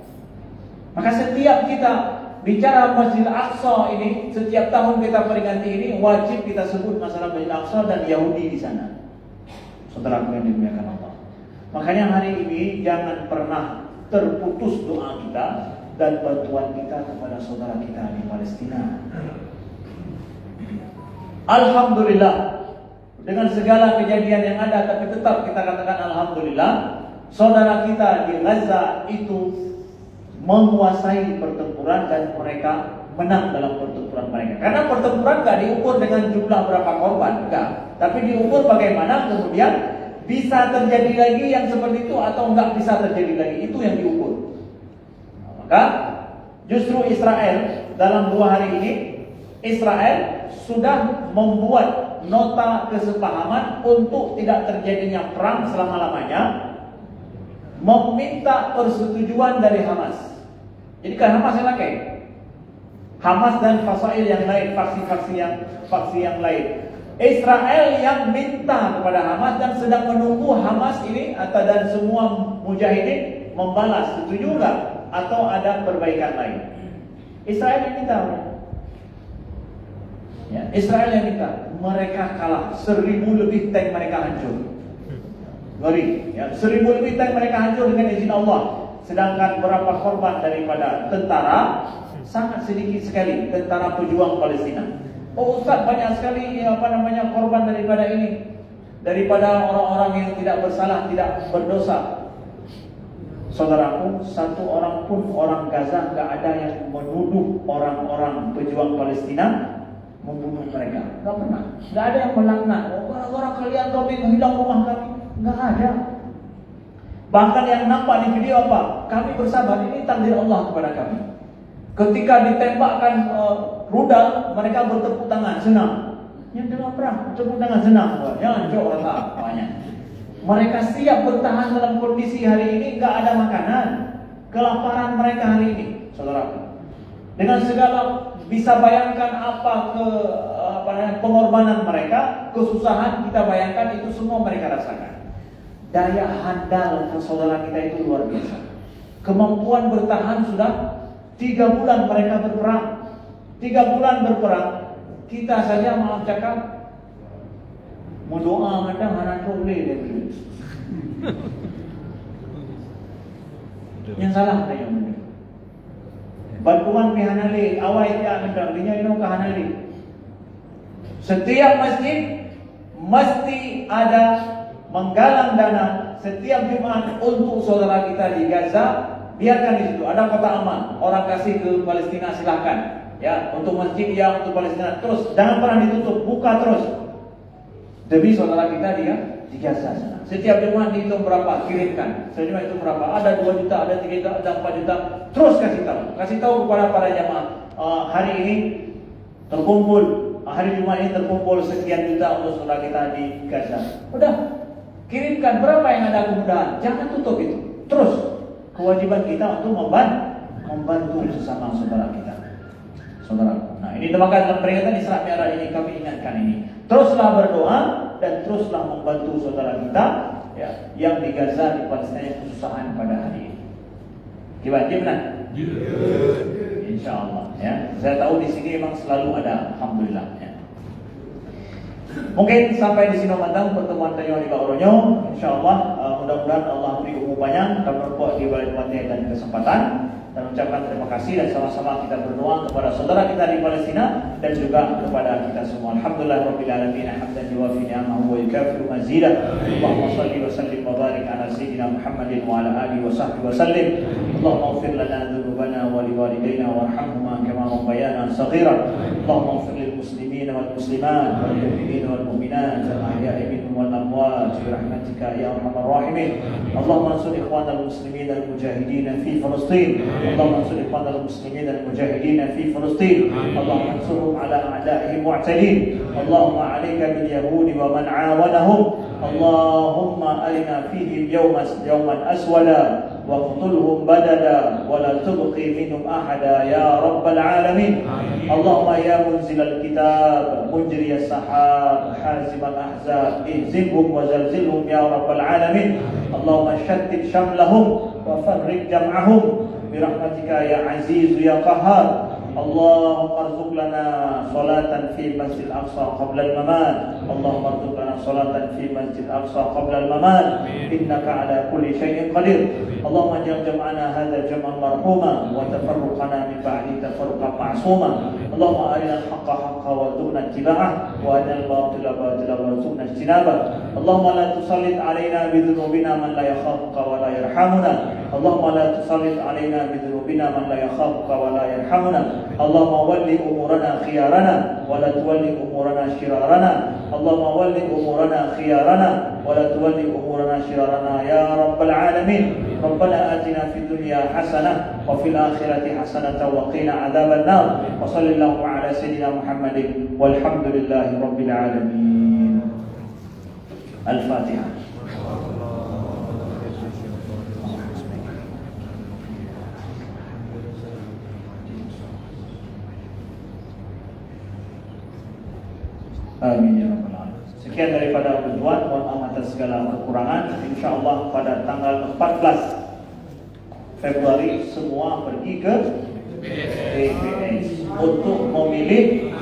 Maka setiap kita bicara Masjid Aqsa ini, setiap tahun kita peringati ini, wajib kita sebut masalah Masjid Aqsa dan Yahudi di sana. Saudara yang dimuliakan Allah. Makanya hari ini jangan pernah terputus doa kita dan bantuan kita kepada saudara kita di Palestina. Alhamdulillah, dengan segala kejadian yang ada, tapi tetap kita katakan alhamdulillah, saudara kita di Gaza itu menguasai pertempuran dan mereka menang dalam pertempuran mereka. Karena pertempuran tidak diukur dengan jumlah berapa korban, enggak. Tapi diukur bagaimana kemudian bisa terjadi lagi yang seperti itu atau enggak bisa terjadi lagi. Itu yang diukur. Maka justru Israel dalam 2 hari ini, Israel sudah membuat nota kesepahaman untuk tidak terjadinya perang selama-lamanya, meminta persetujuan dari Hamas. Jadi kan Hamas yang pakai, Hamas dan fasail yang lain, faksi yang lain. Israel yang minta kepada Hamas dan sedang menunggu Hamas ini atau dan semua mujahidin membalas setuju enggak atau ada perbaikan lain. Israel yang minta. Ya, Israel yang minta. Mereka kalah, 1000 lebih tank mereka hancur. Ngeri, ya, 1000 lebih tank mereka hancur dengan izin Allah. Sedangkan berapa korban daripada tentara? Sangat sedikit sekali, tentara pejuang Palestina. Oh Ustaz, banyak sekali korban daripada ini, daripada orang-orang yang tidak bersalah, tidak berdosa. Saudaraku, satu orang pun orang Gaza enggak ada yang menuduh orang-orang pejuang Palestina membunuh mereka. Enggak pernah. Enggak ada yang melaknat. Orang-orang kalian kami menghilang rumah kami. Enggak ada. Bahkan yang nampak di video apa? Kami bersabar, ini takdir Allah kepada kami. Ketika ditembakkan rudal, mereka bertepuk tangan, senang. Yang dalam perang, bertepuk tangan senang. Jangan jauh rasa banyak. Mereka siap bertahan dalam kondisi hari ini, enggak ada makanan. Kelaparan mereka hari ini, saudara. Dengan segala bisa bayangkan pengorbanan mereka, kesusahan kita bayangkan itu semua mereka rasakan. Daya handal saudara kita itu luar biasa. Kemampuan bertahan sudah 3 bulan mereka berperang. 3 bulan berperang, kita saja maaf cakap mau doa kadang anak boleh dia dulu. Yang salah ada yang benar. Bantuan pihanali awal dia mendang dinya ino kahanali. Setiap masjid mesti ada menggalang dana setiap Jumat untuk saudara kita di Gaza. Biarkan di situ ada kota aman. Orang kasih ke Palestina silahkan. Ya, untuk masjid ya untuk Palestina terus jangan pernah ditutup, buka terus. Demi saudara kita dia di Gaza sana. Setiap Jumat dihitung berapa, kirimkan. Setiap itu berapa? Ada 2 juta, ada 3 juta, ada 4 juta. Terus kasih tahu kepada para jamaah. Hari ini terkumpul, hari Jumat ini terkumpul sekian juta untuk saudara kita di Gaza. Udah, kirimkan berapa yang ada kemudahan. Jangan tutup itu. Terus kewajiban kita untuk membantu sesama saudara kita. Saudara. Nah, ini termakan dalam peringatan Isra Mi'raj ini kami ingatkan ini. Teruslah berdoa dan teruslah membantu saudara kita ya, yang di Gaza, di Palestina yang kesusahan pada hari ini. Gimana? Insyaallah ya. Saya tahu di sini memang selalu ada, alhamdulillah ya. Mungkin sampai di sini matang pertemuan tayo di Bauronyo. Insyaallah mudah-mudahan Allah beri umur panjang dan berkah di balik waktu dan kesempatan. Dan ucapkan terima kasih dan sama-sama kita berdoa kepada saudara kita di Palestina dan juga kepada kita semua. Alhamdulillah rabbil alamin hamdan yuwafi ni'amahu wa yukafiru mazidah. Allahumma shalli wa sallim wa barik ala sayyidina Muhammadin wa ala alihi wa sahbihi wa sallim. Allahumma ighfir lana dhunubana wa liwalidayna warhamhuma kama rabbayana shaghira. Allahumma ighfir lil muslimina wal muslimat wal mu'minina wal mu'minat al ahya'i minhum wal amwat bi rahmatika ya arhamar rahimin. Allahumma ansur ikhwanal muslimin al mujahidin fi Palestin. اللهم انصر اخواننا المسلمين المجاهدين في فلسطين اللهم انصرهم على اعدائهم المعتدين اللهم عليك باليهود ومن عاونهم اللهم ارنا فيهم يوما اسودا واقتلهم بددا ولا تبقي منهم احدا يا رب العالمين اللهم يا منزل الكتاب مجري السحاب حازم الاحزاب اهزمهم وزلزلهم يا رب العالمين اللهم شتت شملهم وفرق جمعهم برحمتك يا عزيز يا قهار اللهم ارزق لنا صلاة في مسجد الأقصى قبل الممات اللهم ارزق لنا صلاة في مسجد الأقصى قبل الممات إنك على كل شيء قدير اللهم اجعل جمعنا هذا جمعا مرحوما وتفرقنا من بعده تفرقا معصوما اللهم أرنا الحق حقا وارزقنا اتباعه وأرنا الباطل باطلا وارزقنا اجتنابه اللهم لا تسلط علينا بذنوبنا من لا يخافك ولا يرحمنا اللهم لا تسلط علينا بذنوبنا من لا يخافك ولا يرحمنا اللهم ول أمورنا خيارنا ولا تولي أمورنا شرارنا اللهم ول أمورنا خيارنا ولا تولي أمورنا شرارنا يا رب العالمين ربنا آتنا في الدنيا حسنة وفي الآخرة حسنة وقنا عذاب النار وصلى الله على سيدنا محمد والحمد لله رب العالمين الفاتحة Amin ya rabbal alamin. Sekian daripada tujuan, mohon maaf atas segala kekurangan. Insyaallah pada tanggal 14 Februari semua pergi ke TPS untuk memilih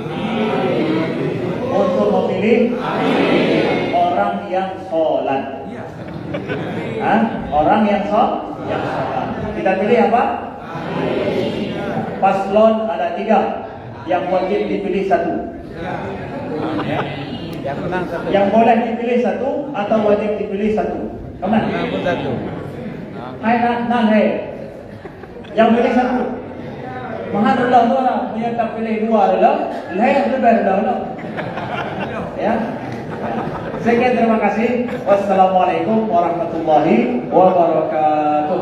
orang yang sholat. Orang yang sholat. Kita pilih apa? Paslon ada 3, yang wajib dipilih 1. Yang boleh dipilih 1 atau wajib dipilih 1. Kaman? Hai nak hai. Yang pilih 1. Mahanullah tu lah, dia tak pilih 2 adalah, lain lebih adalah. Ya. Sekian terima kasih. Wassalamualaikum warahmatullahi wabarakatuh.